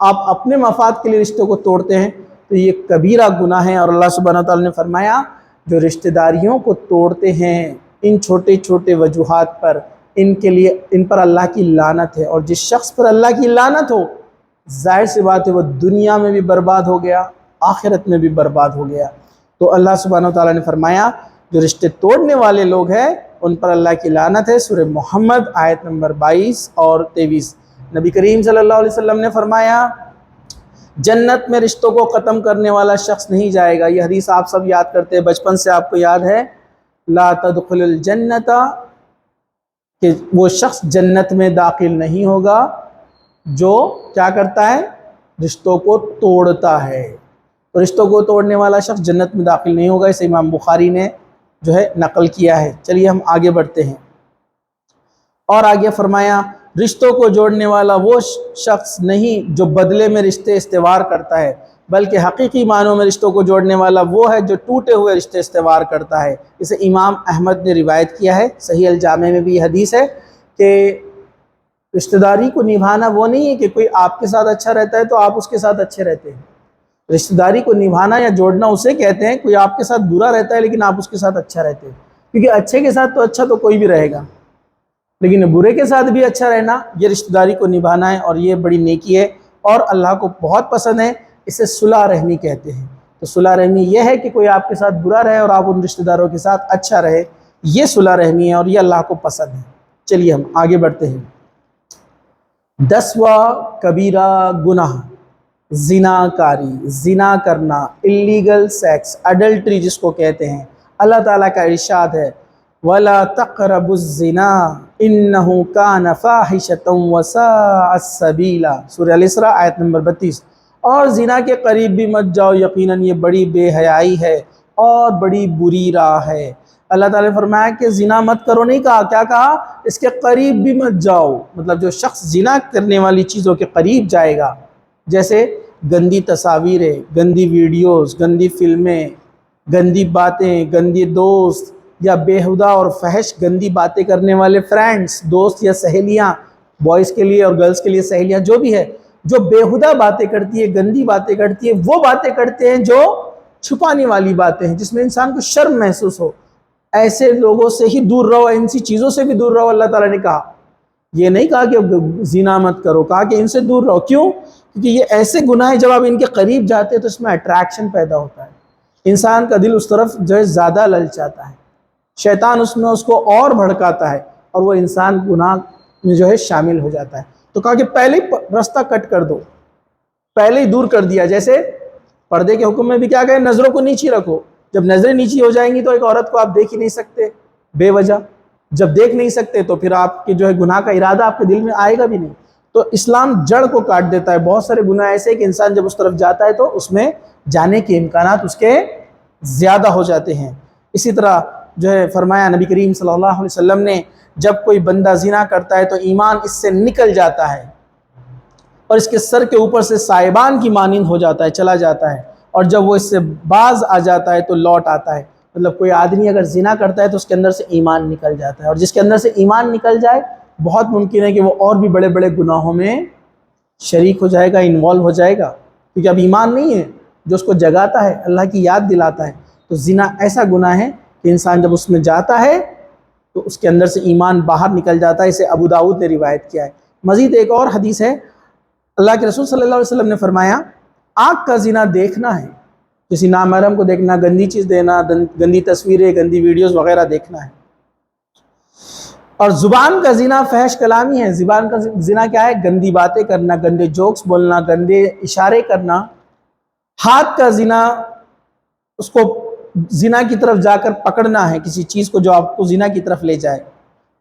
آپ اپنے مفاد کے لیے رشتوں کو توڑتے ہیں تو یہ کبیرہ گناہ ہے، اور اللہ سبحانہ تعالیٰ نے فرمایا جو رشتہ داریوں کو توڑتے ہیں ان چھوٹے چھوٹے وجوہات پر، ان پر اللہ کی لعنت ہے، اور جس شخص پر اللہ کی لعنت ہو ظاہر سی بات ہے وہ دنیا میں بھی برباد ہو گیا، آخرت میں بھی برباد ہو گیا۔ تو اللہ سبحانہ تعالیٰ نے فرمایا جو رشتے توڑنے والے لوگ ہیں ان پر اللہ کی لعنت ہے۔ سورہ محمد آیت نمبر 22 اور 23۔ نبی کریم صلی اللہ علیہ وسلم نے فرمایا جنت میں رشتوں کو ختم کرنے والا شخص نہیں جائے گا۔ یہ حدیث آپ سب یاد کرتے ہیں، بچپن سے آپ کو یاد ہے، لا تدخل الجنت، کہ وہ شخص جنت میں داخل نہیں ہوگا جو کیا کرتا ہے؟ رشتوں کو توڑتا ہے۔ تو رشتوں کو توڑنے والا شخص جنت میں داخل نہیں ہوگا، اسے امام بخاری نے نقل کیا ہے۔ چلیے ہم آگے بڑھتے ہیں، اور آگے فرمایا رشتوں کو جوڑنے والا وہ شخص نہیں جو بدلے میں رشتے استوار کرتا ہے، بلکہ حقیقی معنوں میں رشتوں کو جوڑنے والا وہ ہے جو ٹوٹے ہوئے رشتے استوار کرتا ہے۔ اسے امام احمد نے روایت کیا ہے، صحیح الجامع میں بھی یہ حدیث ہے کہ رشتہ داری کو نبھانا وہ نہیں ہے کہ کوئی آپ کے ساتھ اچھا رہتا ہے تو آپ اس کے ساتھ اچھے رہتے ہیں۔ رشتہ داری کو نبھانا یا جوڑنا اسے کہتے ہیں کوئی آپ کے ساتھ برا رہتا ہے لیکن آپ اس کے ساتھ اچھا رہتے ہیں، کیونکہ اچھے کے ساتھ تو اچھا تو کوئی بھی رہے گا، لیکن برے کے ساتھ بھی اچھا رہنا یہ رشتہ داری کو نبھانا ہے، اور یہ بڑی نیکی ہے اور اللہ کو بہت پسند ہے۔ اسے صلح رحمی کہتے ہیں۔ تو صلح رحمی یہ ہے کہ کوئی آپ کے ساتھ برا رہے اور آپ ان رشتہ داروں کے ساتھ اچھا رہے، یہ صلح رحمی ہے اور یہ اللہ کو پسند ہے۔ چلیے ہم آگے بڑھتے ہیں۔ 10واں کبیرہ گناہ زنا کاری، زنا کرنا، اللیگل سیکس، اڈلٹری جس کو کہتے ہیں۔ اللہ تعالیٰ کا ارشاد ہے وَلَا تَقْرَبُوا الزِّنَا إِنَّهُ كَانَ فَاحِشَةً وَسَاءَ سَبِيلًا، سورہ الاسراء آیت نمبر 32۔ اور زنا کے قریب بھی مت جاؤ، یقیناً یہ بڑی بے حیائی ہے اور بڑی بری راہ ہے۔ اللہ تعالیٰ نے فرمایا کہ زنا مت کرو نہیں کہا، کیا کہا؟ اس کے قریب بھی مت جاؤ۔ مطلب جو شخص زنا کرنے والی چیزوں کے قریب جائے گا، جیسے گندی تصاویریں، گندی ویڈیوز، گندی فلمیں، گندی باتیں، گندی دوست، یا بیہودہ اور فحش گندی باتیں کرنے والے فرینڈز، دوست یا سہیلیاں، بوائز کے لیے اور گرلز کے لیے سہیلیاں، جو بھی ہے جو بیہودہ باتیں کرتی ہے، گندی باتیں کرتی ہے، وہ باتیں کرتے ہیں جو چھپانے والی باتیں ہیں، جس میں انسان کو شرم محسوس ہو، ایسے لوگوں سے ہی دور رہو، ایسی چیزوں سے بھی دور رہو۔ اللہ تعالیٰ نے کہا، یہ نہیں کہا کہ زنا مت کرو، کہا کہ ان سے دور رہو۔ کیوں؟ کیونکہ یہ ایسے گناہ ہیں جب آپ ان کے قریب جاتے ہیں تو اس میں اٹریکشن پیدا ہوتا ہے، انسان کا دل اس طرف زیادہ للچاتا ہے، شیطان اس کو اور بھڑکاتا ہے اور وہ انسان گناہ میں شامل ہو جاتا ہے۔ تو کہا کہ پہلے ہی راستہ کٹ کر دو، پہلے ہی دور کر دیا۔ جیسے پردے کے حکم میں بھی کیا کہے؟ نظروں کو نیچی رکھو۔ جب نظریں نیچی ہو جائیں گی تو ایک عورت کو آپ دیکھ ہی نہیں سکتے بے وجہ، جب دیکھ نہیں سکتے تو پھر آپ کے گناہ کا ارادہ آپ کے دل میں آئے گا بھی نہیں۔ تو اسلام جڑ کو کاٹ دیتا ہے۔ بہت سارے گناہ ایسے کہ انسان جب اس طرف جاتا ہے تو اس میں جانے کے امکانات اس کے زیادہ ہو جاتے ہیں۔ اسی طرح فرمایا نبی کریم صلی اللہ علیہ وسلم نے، جب کوئی بندہ زنا کرتا ہے تو ایمان اس سے نکل جاتا ہے اور اس کے سر کے اوپر سے سائبان کی مانند ہو جاتا ہے، چلا جاتا ہے، اور جب وہ اس سے باز آ جاتا ہے تو لوٹ آتا ہے۔ مطلب کوئی آدمی اگر زنا کرتا ہے تو اس کے اندر سے ایمان نکل جاتا ہے، اور جس کے اندر سے ایمان نکل جائے بہت ممکن ہے کہ وہ اور بھی بڑے بڑے گناہوں میں شریک ہو جائے گا، انوالو ہو جائے گا، کیونکہ اب ایمان نہیں ہے جو اس کو جگاتا ہے، اللہ کی یاد دلاتا ہے۔ تو زنا ایسا گناہ ہے کہ انسان جب اس میں جاتا ہے تو اس کے اندر سے ایمان باہر نکل جاتا ہے۔ اسے ابو داؤد نے روایت کیا ہے۔ مزید ایک اور حدیث ہے، اللہ کے رسول صلی اللہ علیہ وسلم نے فرمایا آنکھ کا زنا دیکھنا ہے، کسی نامحرم کو دیکھنا، گندی چیز دینا، گندی تصویریں، گندی ویڈیوز وغیرہ دیکھنا ہے۔ اور زبان کا زنا فحش کلامی ہے۔ زبان کا زنا کیا ہے؟ گندی باتیں کرنا، گندے جوکس بولنا، گندے اشارے کرنا۔ ہاتھ کا زنا اس کو زنا کی طرف جا کر پکڑنا ہے، کسی چیز کو جو آپ کو زنا کی طرف لے جائے۔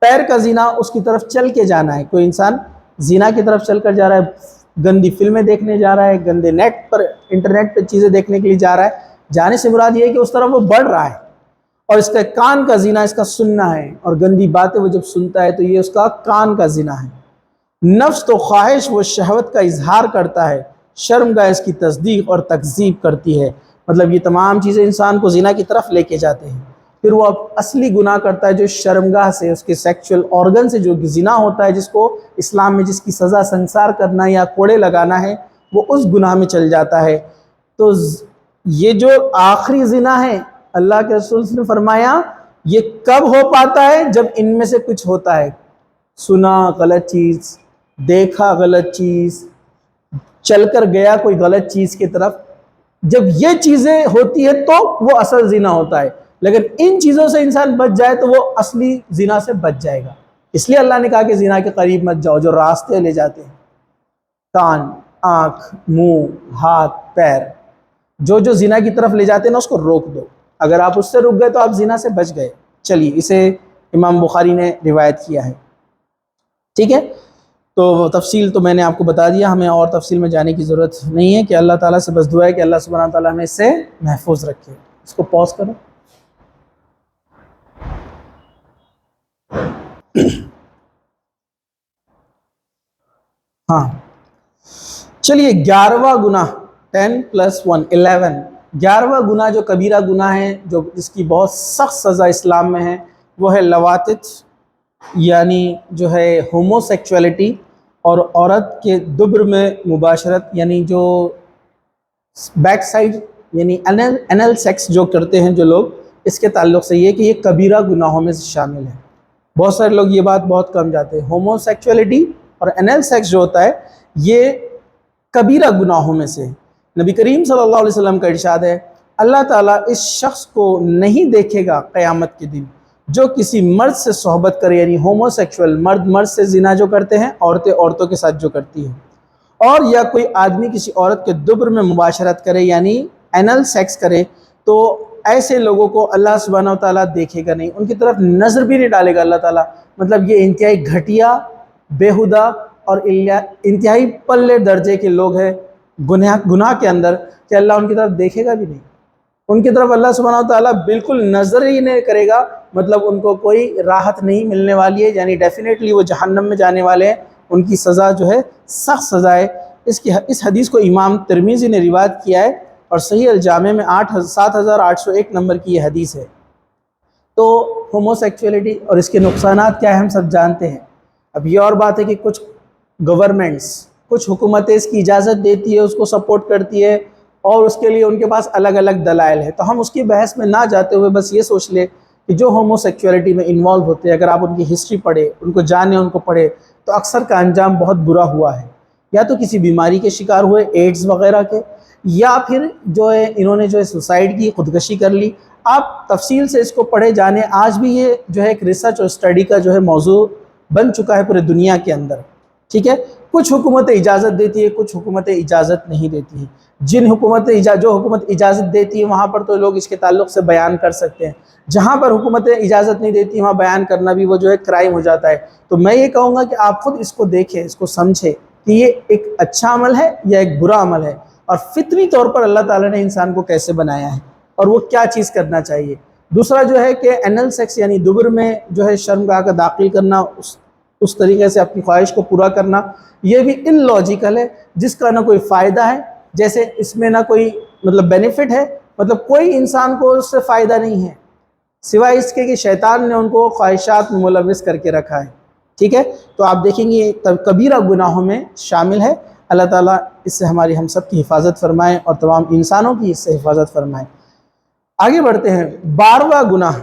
پیر کا زنا اس کی طرف چل کے جانا ہے، کوئی انسان زنا کی طرف چل کر جا رہا ہے، گندی فلمیں دیکھنے جا رہا ہے، گندے نیٹ پر انٹرنیٹ پہ چیزیں دیکھنے کے لیے جا رہا ہے، جانے سے مراد یہ ہے کہ اس طرف وہ بڑھ رہا ہے۔ اور اس کا کان کا زنا اس کا سننا ہے، اور گندی باتیں وہ جب سنتا ہے تو یہ اس کا کان کا زنا ہے۔ نفس تو خواہش و شہوت کا اظہار کرتا ہے، شرمگاہ اس کی تصدیق اور تکذیب کرتی ہے۔ مطلب یہ تمام چیزیں انسان کو زنا کی طرف لے کے جاتے ہیں۔ پھر وہ اصلی گناہ کرتا ہے جو شرمگاہ سے، اس کے سیکچول آرگن سے جو زنا ہوتا ہے، جس کو اسلام میں جس کی سزا سنسار کرنا یا کوڑے لگانا ہے، وہ اس گناہ میں چل جاتا ہے۔ تو یہ جو آخری زنا ہے، اللہ کے رسول نے فرمایا یہ کب ہو پاتا ہے؟ جب ان میں سے کچھ ہوتا ہے، سنا غلط چیز، دیکھا غلط چیز، چل کر گیا کوئی غلط چیز کی طرف، جب یہ چیزیں ہوتی ہیں تو وہ اصل زنا ہوتا ہے۔ لیکن ان چیزوں سے انسان بچ جائے تو وہ اصلی زنا سے بچ جائے گا۔ اس لیے اللہ نے کہا کہ زنا کے قریب مت جاؤ۔ جو راستے لے جاتے ہیں، کان، آنکھ، منہ، ہاتھ، پیر، جو جو زنا کی طرف لے جاتے ہیں نا، اس کو روک دو۔ اگر آپ اس سے رک گئے تو آپ زنا سے بچ گئے۔ چلیے، اسے امام بخاری نے روایت کیا ہے، ٹھیک ہے۔ تو تفصیل تو میں نے آپ کو بتا دیا، ہمیں اور تفصیل میں جانے کی ضرورت نہیں ہے، کہ اللہ تعالیٰ سے بس دعا ہے کہ اللہ سبحانہ تعالیٰ ہمیں اس سے محفوظ رکھے۔ اس کو پاز کرو۔ ہاں، چلیے 11واں گناہ، 10 + 1 11، 11واں گناہ جو کبیرہ گناہ ہے، جو اس کی بہت سخت سزا اسلام میں ہے، وہ ہے لواطت، یعنی جو ہے ہومو سیکچولیٹی، اور عورت کے دبر میں مباشرت، یعنی جو بیک سائڈ، یعنی انل سیکس جو کرتے ہیں جو لوگ، اس کے تعلق سے یہ کہ یہ کبیرہ گناہوں میں شامل ہے۔ بہت سارے لوگ یہ بات بہت کم جاتے ہیں۔ ہومو سیکچولیٹی اور انل سیکس جو ہوتا ہے یہ کبیرہ گناہوں میں سے۔ نبی کریم صلی اللہ علیہ وسلم کا ارشاد ہے، اللہ تعالیٰ اس شخص کو نہیں دیکھے گا قیامت کے دن جو کسی مرد سے صحبت کرے، یعنی ہومو سیکچول، مرد مرد سے زنا جو کرتے ہیں، عورتیں عورتوں کے ساتھ جو کرتی ہیں، اور یا کوئی آدمی کسی عورت کے دبر میں مباشرت کرے، یعنی اینل سیکس کرے، تو ایسے لوگوں کو اللہ سبحانہ وتعالیٰ دیکھے گا نہیں، ان کی طرف نظر بھی نہیں ڈالے گا اللہ تعالیٰ۔ مطلب یہ انتہائی گھٹیا، بیہودہ اور انتہائی پلے درجے کے لوگ ہیں گناہ کے اندر، کہ اللہ ان کی طرف دیکھے گا بھی نہیں، ان کی طرف اللہ سبحانہ وتعالیٰ بالکل نظر ہی نہیں کرے گا۔ مطلب ان کو کوئی راحت نہیں ملنے والی ہے، یعنی ڈیفینیٹلی وہ جہنم میں جانے والے ہیں، ان کی سزا جو ہے سخت سزا ہے۔ اس حدیث کو امام ترمذی نے روایت کیا ہے، اور صحیح الجامع میں 7801 نمبر کی یہ حدیث ہے۔ تو ہومو سیکچولیٹی اور اس کے نقصانات کیا ہیں ہم سب جانتے ہیں۔ اب یہ اور بات ہے کہ کچھ گورنمنٹس، کچھ حکومتیں اس کی اجازت دیتی ہے، اس کو سپورٹ کرتی ہے، اور اس کے لیے ان کے پاس الگ الگ دلائل ہے۔ تو ہم اس کی بحث میں نہ جاتے ہوئے بس یہ سوچ لیں کہ جو ہومو سیکچولیٹی میں انوالو ہوتے ہیں، اگر آپ ان کی ہسٹری پڑھیں، ان کو جانیں، ان کو پڑھیں، تو اکثر کا انجام بہت برا ہوا ہے۔ یا تو کسی بیماری کے شکار ہوئے، ایڈز وغیرہ کے، یا پھر جو ہے انہوں نے جو ہے سوسائڈ کی، خودکشی کر لی۔ آپ تفصیل سے اس کو پڑھے جانیں، آج بھی یہ جو ہے ایک ریسرچ اور اسٹڈی کا جو ہے موضوع بن چکا ہے پورے دنیا کے اندر، ٹھیک ہے۔ کچھ حکومتیں اجازت دیتی ہے، کچھ حکومتیں اجازت نہیں دیتی ہیں۔ جو حکومت اجازت دیتی ہے وہاں پر تو لوگ اس کے تعلق سے بیان کر سکتے ہیں، جہاں پر حکومتیں اجازت نہیں دیتی وہاں بیان کرنا بھی وہ جو ہے کرائم ہو جاتا ہے۔ تو میں یہ کہوں گا کہ آپ خود اس کو دیکھیں، اس کو سمجھیں کہ یہ ایک اچھا عمل ہے یا ایک برا عمل ہے، اور فطری طور پر اللہ تعالیٰ نے انسان کو کیسے بنایا ہے اور وہ کیا چیز کرنا چاہیے۔ دوسرا جو ہے کہ اینل سیکس، یعنی دبر میں جو ہے شرمگاہ کا داخل کرنا، اس طریقے سے اپنی خواہش کو پورا کرنا، یہ بھی ان لاجیکل ہے، جس کا نہ کوئی فائدہ ہے، جیسے اس میں نہ کوئی مطلب بینیفٹ ہے، مطلب کوئی انسان کو اس سے فائدہ نہیں ہے، سوائے اس کے کہ شیطان نے ان کو خواہشات میں ملوث کر کے رکھا ہے۔ ٹھیک ہے، تو آپ دیکھیں گے یہ کبیرہ گناہوں میں شامل ہے۔ اللہ تعالیٰ اس سے ہماری ہم سب کی حفاظت فرمائیں اور تمام انسانوں کی اس سے حفاظت فرمائیں۔ آگے بڑھتے ہیں۔ 12واں گناہ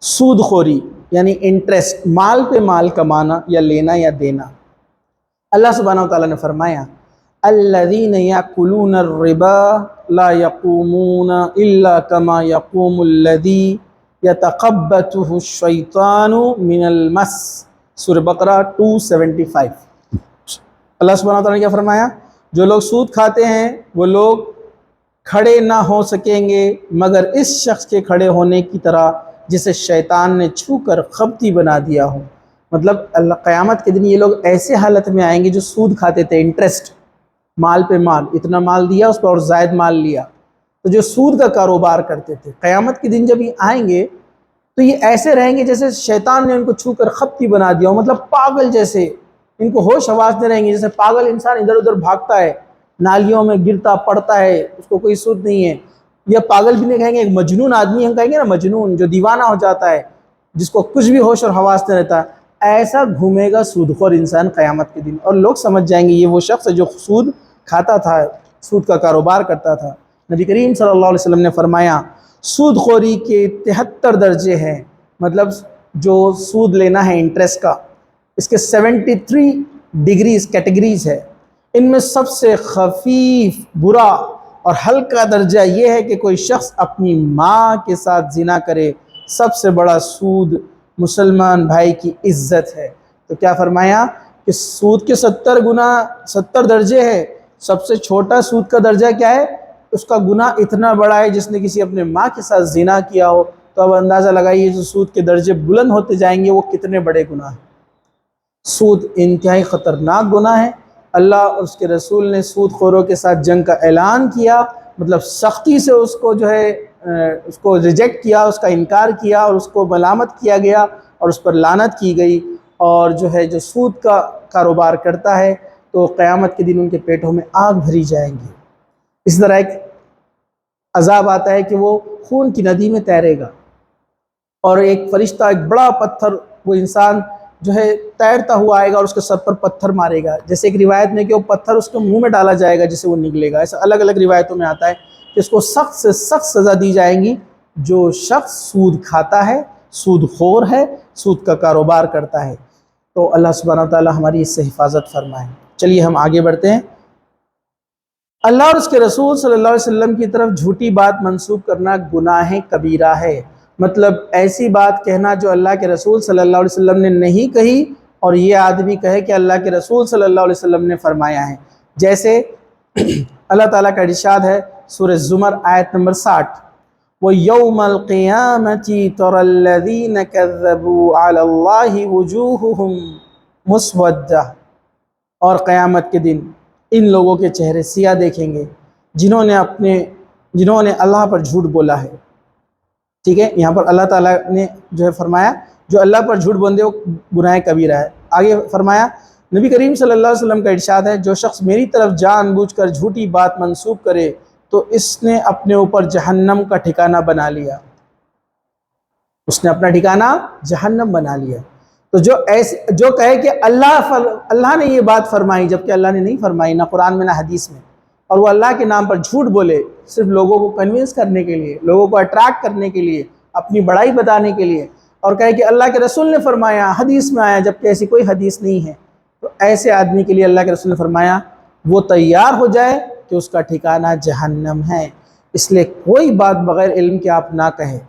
سود خوری، یعنی انٹرسٹ، مال پہ مال کمانا یا لینا یا دینا۔ اللہ سبحانہ وتعالیٰ نے فرمایا الذین یأکلون الربا لا یقومون الا کما یقوم الذی یتخبطہ الشیطان من المس، سورہ بقرہ 275۔ اللہ سبحانہ وتعالیٰ نے کیا فرمایا؟ جو لوگ سود کھاتے ہیں وہ لوگ کھڑے نہ ہو سکیں گے مگر اس شخص کے کھڑے ہونے کی طرح جسے شیطان نے چھو کر خبتی بنا دیا ہو۔ مطلب اللہ قیامت کے دن یہ لوگ ایسے حالت میں آئیں گے جو سود کھاتے تھے، انٹرسٹ، مال پہ مال، اتنا مال دیا اس پر اور زائد مال لیا، تو جو سود کا کاروبار کرتے تھے قیامت کے دن جب یہ آئیں گے تو یہ ایسے رہیں گے جیسے شیطان نے ان کو چھو کر خبتی بنا دیا ہو، مطلب پاگل جیسے، ان کو ہوش حواس نہیں رہیں گے، جیسے پاگل انسان ادھر ادھر بھاگتا ہے، نالیوں میں گرتا پڑتا ہے، اس کو کوئی سود نہیں ہے۔ یہ پاگل بھی نہیں کہیں گے، ایک مجنون آدمی ہم کہیں گے نا، مجنون جو دیوانہ ہو جاتا ہے، جس کو کچھ بھی ہوش اور حواس نہیں رہتا، ایسا گھومے گا سود خور انسان قیامت کے دن، اور لوگ سمجھ جائیں گے یہ وہ شخص ہے جو سود کھاتا تھا، سود کا کاروبار کرتا تھا۔ نبی کریم صلی اللہ علیہ وسلم نے فرمایا سود خوری کے 73 درجے ہیں، مطلب جو سود لینا ہے انٹرسٹ کا، اس کے 73 ڈگریز کیٹیگریز ہے۔ ان میں سب سے خفیف، برا اور ہلکا درجہ یہ ہے کہ کوئی شخص اپنی ماں کے ساتھ زنا کرے۔ سب سے بڑا سود مسلمان بھائی کی عزت ہے۔ تو کیا فرمایا کہ سود کے 70 درجے ہے، سب سے چھوٹا سود کا درجہ کیا ہے؟ اس کا گناہ اتنا بڑا ہے جس نے کسی اپنے ماں کے ساتھ زنا کیا ہو۔ تو اب اندازہ لگائیے جو سود کے درجے بلند ہوتے جائیں گے وہ کتنے بڑے گناہ ہیں۔ سود انتہائی خطرناک گناہ ہے۔ اللہ اور اس کے رسول نے سود خوروں کے ساتھ جنگ کا اعلان کیا، مطلب سختی سے اس کو جو ہے اس کو ریجیکٹ کیا، اس کا انکار کیا اور اس کو ملامت کیا گیا اور اس پر لعنت کی گئی۔ اور جو ہے جو سود کا کاروبار کرتا ہے تو قیامت کے دن ان کے پیٹوں میں آگ بھری جائیں گی۔ اس طرح ایک عذاب آتا ہے کہ وہ خون کی ندی میں تیرے گا، اور ایک فرشتہ ایک بڑا پتھر، وہ انسان جو ہے تیرتا ہوا آئے گا اور اس کے سر پر پتھر مارے گا۔ جیسے ایک روایت میں کہ وہ پتھر اس کے منہ میں ڈالا جائے گا جسے وہ نگلے گا، ایسا الگ الگ روایتوں میں آتا ہے کہ اس کو سخت سے سخت سزا دی جائیں گی۔ جو شخص سود کھاتا ہے، سود خور ہے، سود کا کاروبار کرتا ہے، تو اللہ سبحانہ وتعالی ہماری اس سے حفاظت فرمائے۔ چلیے ہم آگے بڑھتے ہیں۔ اللہ اور اس کے رسول صلی اللہ علیہ وسلم کی طرف جھوٹی بات منسوب کرنا گناہ کبیرہ ہے۔ مطلب ایسی بات کہنا جو اللہ کے رسول صلی اللہ علیہ وسلم نے نہیں کہی اور یہ آدمی کہے کہ اللہ کے رسول صلی اللہ علیہ وسلم نے فرمایا ہے۔ جیسے اللہ تعالیٰ کا ارشاد ہے سورہ زمر آیت نمبر 60، وَيَوْمَ الْقِيَامَةِ تَرَى الَّذِينَ كَذَّبُوا عَلَى اللَّهِ وُجُوهُهُمْ مُسْوَدَّةٌ، اور قیامت کے دن ان لوگوں کے چہرے سیاہ دیکھیں گے جنہوں نے اللہ پر جھوٹ بولا ہے۔ ٹھیک ہے، یہاں پر اللہ تعالیٰ نے جو ہے فرمایا جو اللہ پر جھوٹ بولے وہ گناہ کبیرہ ہے۔ آگے فرمایا نبی کریم صلی اللہ علیہ وسلم کا ارشاد ہے جو شخص میری طرف جان بوجھ کر جھوٹی بات منسوب کرے تو اس نے اپنے اوپر جہنم کا ٹھکانہ بنا لیا، اس نے اپنا ٹھکانہ جہنم بنا لیا۔ تو جو کہے کہ اللہ نے یہ بات فرمائی جبکہ اللہ نے نہیں فرمائی، نہ قرآن میں نہ حدیث میں، اور وہ اللہ کے نام پر جھوٹ بولے صرف لوگوں کو کنونس کرنے کے لیے، لوگوں کو اٹریکٹ کرنے کے لیے، اپنی بڑائی بتانے کے لیے، اور کہے کہ اللہ کے رسول نے فرمایا، حدیث میں آیا، جبکہ ایسی کوئی حدیث نہیں ہے، تو ایسے آدمی کے لیے اللہ کے رسول نے فرمایا وہ تیار ہو جائے کہ اس کا ٹھکانہ جہنم ہے۔ اس لیے کوئی بات بغیر علم کے آپ نہ کہیں،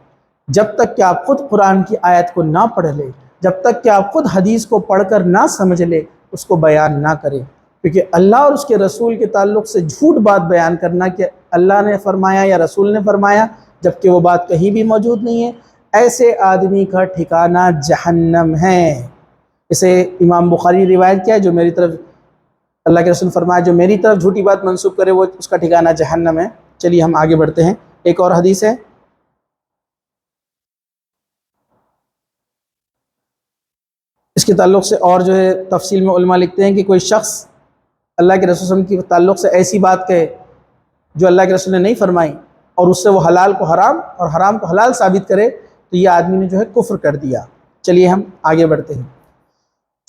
جب تک کہ آپ خود قرآن کی آیت کو نہ پڑھ لیں، جب تک کہ آپ خود حدیث کو پڑھ کر نہ سمجھ لیں، اس کو بیان نہ کریں، کیونکہ اللہ اور اس کے رسول کے تعلق سے جھوٹ بات بیان کرنا کہ اللہ نے فرمایا یا رسول نے فرمایا جبکہ وہ بات کہیں بھی موجود نہیں ہے، ایسے آدمی کا ٹھکانہ جہنم ہے۔ اسے امام بخاری روایت کیا ہے جو میری طرف اللہ کے رسول فرمایا جو میری طرف جھوٹی بات منسوب کرے وہ اس کا ٹھکانہ جہنم ہے۔ چلیے ہم آگے بڑھتے ہیں۔ ایک اور حدیث ہے، اس کے تعلق سے اور جو ہے تفصیل میں علماء لکھتے ہیں کہ کوئی شخص اللہ کے رسول صلی اللہ علیہ وسلم کے تعلق سے ایسی بات کہے جو اللہ کے رسول نے نہیں فرمائی اور اس سے وہ حلال کو حرام اور حرام کو حلال ثابت کرے تو یہ آدمی نے جو ہے کفر کر دیا۔ چلیے ہم آگے بڑھتے ہیں۔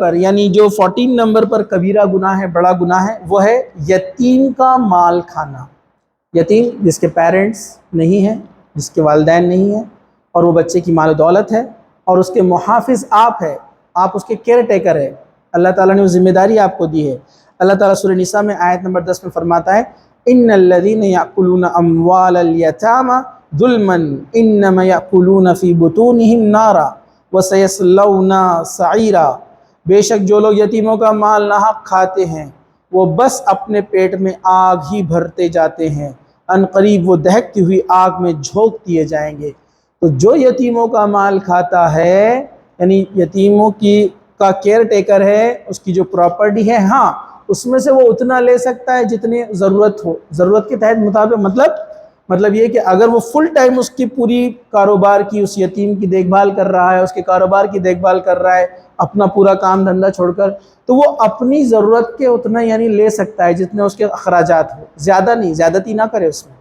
پر یعنی جو 14 نمبر پر کبیرہ گناہ ہے، بڑا گناہ ہے، وہ ہے یتیم کا مال کھانا۔ یتیم جس کے پیرنٹس نہیں ہیں، جس کے والدین نہیں ہیں، اور وہ بچے کی مال و دولت ہے، اور اس کے محافظ آپ ہے، آپ اس کے کیئر ٹیکر ہے، اللہ تعالیٰ نے وہ ذمہ داری آپ کو دی ہے۔ اللہ تعالیٰ سورہ نساء میں آیت نمبر 10 میں فرماتا ہے ان الذین یأکلون اموال الیتامی ظلما انما یأکلون فی بطونہم نارا وسیصلون سعیرا، بے شک جو لوگ یتیموں کا مال ناحق کھاتے ہیں وہ بس اپنے پیٹ میں آگ ہی بھرتے جاتے ہیں، ان قریب وہ دہکتی ہوئی آگ میں جھونک دیے جائیں گے۔ تو جو یتیموں کا مال کھاتا ہے، یعنی یتیموں کا کیئر ٹیکر ہے، اس کی جو پراپرٹی ہے، ہاں اس میں سے وہ اتنا لے سکتا ہے جتنی ضرورت ہو، ضرورت کے تحت مطابق، مطلب یہ کہ اگر وہ فل ٹائم اس کی پوری کاروبار کی، اس یتیم کی دیکھ بھال کر رہا ہے، اس کے کاروبار کی دیکھ بھال کر رہا ہے اپنا پورا کام دھندا چھوڑ کر، تو وہ اپنی ضرورت کے اتنا یعنی لے سکتا ہے جتنے اس کے اخراجات ہو، زیادہ نہیں، زیادتی نہ کرے اس میں۔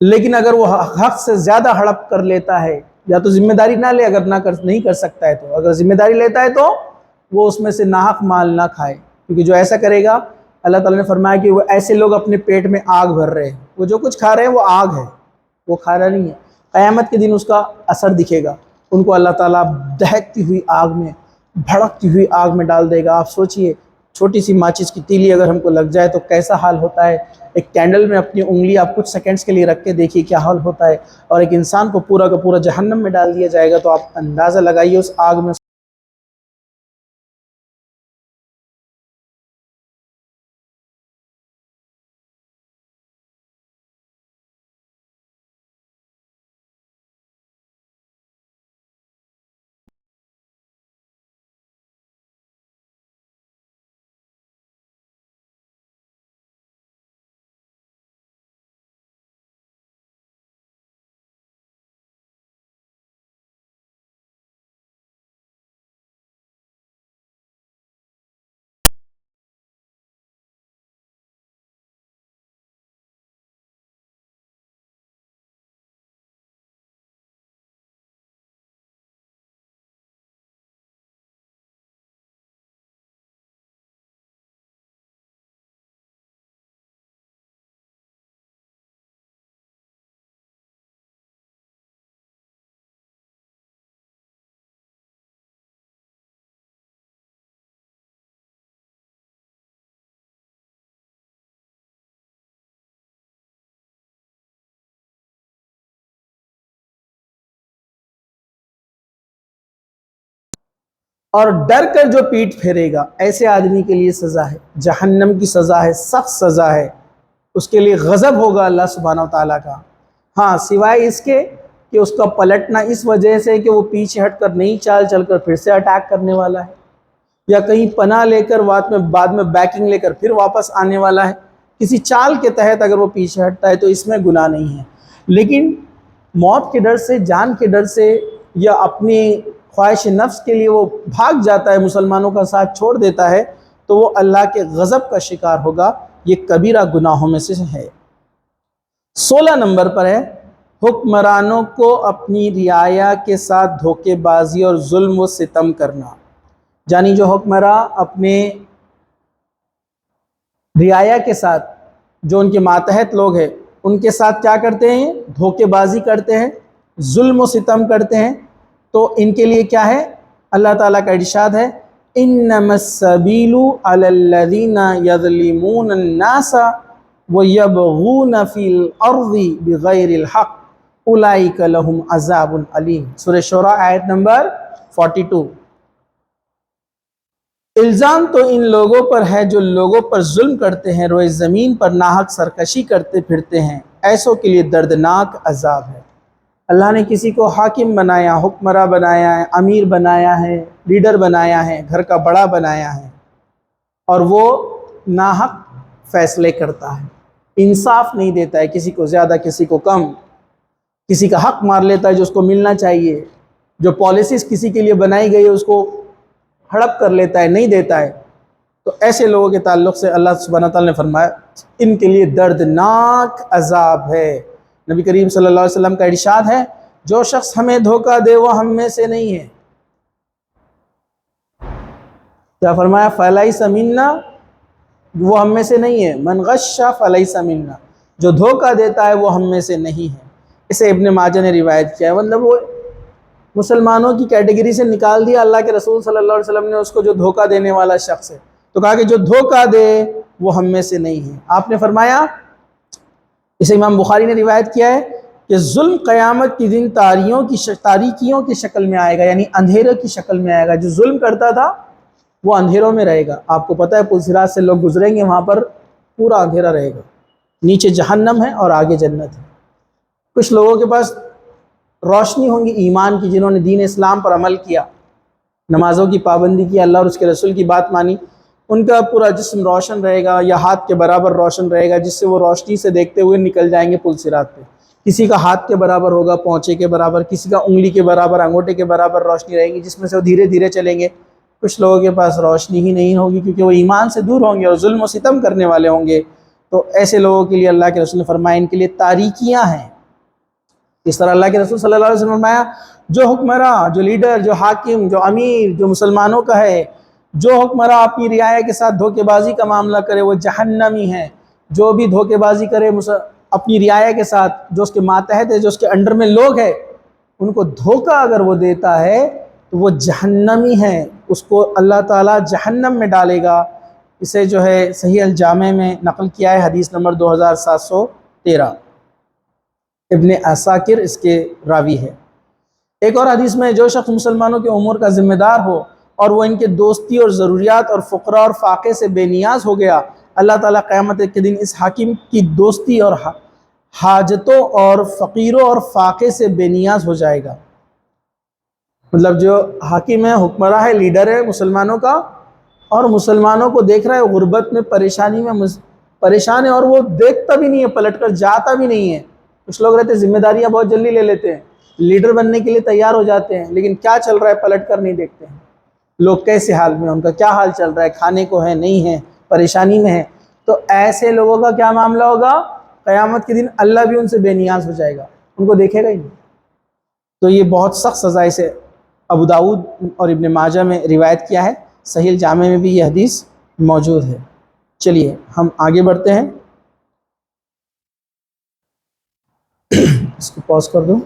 لیکن اگر وہ حق سے زیادہ ہڑپ کر لیتا ہے، یا تو ذمہ داری نہ لے، اگر نہیں کر سکتا ہے تو، اگر ذمہ داری لیتا ہے تو وہ اس میں سے ناحق مال نہ کھائے، کیونکہ جو ایسا کرے گا اللہ تعالیٰ نے فرمایا کہ وہ ایسے لوگ اپنے پیٹ میں آگ بھر رہے ہیں، وہ جو کچھ کھا رہے ہیں وہ آگ ہے، وہ کھانا نہیں ہے۔ قیامت کے دن اس کا اثر دکھے گا، ان کو اللہ تعالیٰ دہکتی ہوئی آگ میں، بھڑکتی ہوئی آگ میں ڈال دے گا۔ آپ سوچئے چھوٹی سی ماچس کی تیلی اگر ہم کو لگ جائے تو کیسا حال ہوتا ہے۔ ایک کینڈل میں اپنی انگلی آپ کچھ سیکنڈز کے لیے رکھ کے دیکھیے کیا حال ہوتا ہے، اور ایک انسان کو پورا کا پورا جہنم میں ڈال دیا جائے گا، تو آپ اندازہ لگائیے اس آگ میں۔ اور ڈر کر جو پیٹ پھیرے گا، ایسے آدمی کے لیے سزا ہے، جہنم کی سزا ہے، سخت سزا ہے، اس کے لیے غضب ہوگا اللہ سبحانہ و تعالیٰ کا۔ ہاں سوائے اس کے کہ اس کا پلٹنا اس وجہ سے کہ وہ پیچھے ہٹ کر نئی چال چل کر پھر سے اٹیک کرنے والا ہے، یا کہیں پناہ لے کر بعد میں بیکنگ لے کر پھر واپس آنے والا ہے، کسی چال کے تحت اگر وہ پیچھے ہٹتا ہے تو اس میں گناہ نہیں ہے۔ لیکن موت کے ڈر سے، جان کے ڈر سے، یا اپنی خواہش نفس کے لیے وہ بھاگ جاتا ہے، مسلمانوں کا ساتھ چھوڑ دیتا ہے، تو وہ اللہ کے غضب کا شکار ہوگا۔ یہ کبیرہ گناہوں میں سے ہے۔ 16 نمبر پر ہے حکمرانوں کو اپنی رعایا کے ساتھ دھوکے بازی اور ظلم و ستم کرنا، یعنی جو حکمراں اپنے رعایا کے ساتھ، جو ان کے ماتحت لوگ ہیں، ان کے ساتھ کیا کرتے ہیں؟ دھوکے بازی کرتے ہیں، ظلم و ستم کرتے ہیں، تو ان کے لیے کیا ہے؟ اللہ تعالیٰ کا ارشاد ہے انما السبیل علی الذین یظلمون الناس ویبغون فی الارض بغیر الحق اولئک لہم عذاب علیم۔ سورہ شعراء آیت نمبر 42۔ الزام تو ان لوگوں پر ہے جو لوگوں پر ظلم کرتے ہیں، روئے زمین پر ناحق سرکشی کرتے پھرتے ہیں، ایسوں کے لیے دردناک عذاب ہے۔ اللہ نے کسی کو حاکم بنایا، حکمراں بنایا ہے، امیر بنایا ہے، لیڈر بنایا ہے، گھر کا بڑا بنایا ہے، اور وہ ناحق فیصلے کرتا ہے، انصاف نہیں دیتا ہے، کسی کو زیادہ کسی کو کم، کسی کا حق مار لیتا ہے جو اس کو ملنا چاہیے، جو پالیسیز کسی کے لیے بنائی گئی ہے اس کو ہڑپ کر لیتا ہے، نہیں دیتا ہے۔ تو ایسے لوگوں کے تعلق سے اللہ سبحانہ تعالیٰ نے فرمایا ان کے لیے دردناک عذاب ہے۔ نبی کریم صلی اللہ علیہ وسلم کا ارشاد ہے جو شخص ہمیں دھوکہ دے وہ ہم میں سے نہیں ہے۔ کیا فرمایا؟ فلیس منا، وہ ہم میں سے نہیں ہے، من غش فلیس منا، جو دھوکہ دیتا ہے وہ ہم میں سے نہیں ہے۔ اسے ابن ماجہ نے روایت کیا ہے، مطلب وہ مسلمانوں کی کیٹیگری سے نکال دیا اللہ کے رسول صلی اللہ علیہ وسلم نے اس کو، جو دھوکہ دینے والا شخص ہے، تو کہا کہ جو دھوکہ دے وہ ہم میں سے نہیں ہے۔ آپ نے فرمایا، اسے امام بخاری نے روایت کیا ہے کہ ظلم قیامت کے دن تاریکیوں کی شکل میں آئے گا، یعنی اندھیرے کی شکل میں آئے گا۔ جو ظلم کرتا تھا وہ اندھیروں میں رہے گا۔ آپ کو پتہ ہے پل صراط سے لوگ گزریں گے، وہاں پر پورا اندھیرا رہے گا، نیچے جہنم ہے اور آگے جنت ہے۔ کچھ لوگوں کے پاس روشنی ہوں گی ایمان کی، جنہوں نے دین اسلام پر عمل کیا، نمازوں کی پابندی کی، اللہ اور اس کے رسول کی بات مانی، ان کا پورا جسم روشن رہے گا یا ہاتھ کے برابر روشن رہے گا، جس سے وہ روشنی سے دیکھتے ہوئے نکل جائیں گے پل صراط پہ۔ کسی کا ہاتھ کے برابر ہوگا، پونچے کے برابر، کسی کا انگلی کے برابر، انگوٹھے کے برابر روشنی رہے گی، جس میں سے وہ دھیرے دھیرے چلیں گے۔ کچھ لوگوں کے پاس روشنی ہی نہیں ہوگی، کیونکہ وہ ایمان سے دور ہوں گے اور ظلم و ستم کرنے والے ہوں گے۔ تو ایسے لوگوں کے لیے اللہ کے رسول نے فرمایا ان کے لیے تاریکیاں ہیں۔ اس طرح اللہ کے رسول صلی اللہ علیہ وسلم نے فرمایا جو حکمراں، جو لیڈر، جو حاکم، جو امیر، جو مسلمانوں کا ہے، جو حکمراں اپنی رعایا کے ساتھ دھوکے بازی کا معاملہ کرے وہ جہنمی ہے۔ جو بھی دھوکے بازی کرے اپنی رعایا کے ساتھ، جو اس کے ماتحت ہے، جو اس کے انڈر میں لوگ ہیں، ان کو دھوکہ اگر وہ دیتا ہے تو وہ جہنمی ہے، اس کو اللہ تعالیٰ جہنم میں ڈالے گا۔ اسے جو ہے صحیح الجامع میں نقل کیا ہے، حدیث نمبر 2713، ابن عساکر اس کے راوی ہے۔ ایک اور حدیث میں جو شخص مسلمانوں کے امور کا ذمہ دار ہو اور وہ ان کے دوستی اور ضروریات اور فقراء اور فاقے سے بے نیاز ہو گیا، اللہ تعالیٰ قیامت کے دن اس حاکم کی دوستی اور حاجتوں اور فقیروں اور فاقے سے بے نیاز ہو جائے گا۔ مطلب جو حاکم ہے، حکمراں ہے، لیڈر ہے مسلمانوں کا، اور مسلمانوں کو دیکھ رہا ہے غربت میں، پریشانی میں پریشان ہے، اور وہ دیکھتا بھی نہیں ہے، پلٹ کر جاتا بھی نہیں ہے۔ کچھ لوگ رہتے ہیں ذمہ داریاں بہت جلدی لے لیتے ہیں، لیڈر بننے کے لیے تیار ہو جاتے ہیں، لیکن کیا چل رہا ہے پلٹ کر نہیں دیکھتے ہیں۔ لوگ کیسے حال میں، ان کا کیا حال چل رہا ہے، کھانے کو ہے نہیں ہے، پریشانی میں ہے، تو ایسے لوگوں کا کیا معاملہ ہوگا؟ قیامت کے دن اللہ بھی ان سے بے نیاز ہو جائے گا، ان کو دیکھے گا ہی نہیں۔ تو یہ بہت سخت سزا اسے ابو داؤد اور ابن ماجہ میں روایت کیا ہے، صحیح الجامع میں بھی یہ حدیث موجود ہے۔ چلیے ہم آگے بڑھتے ہیں، اس کو پاز کر دو۔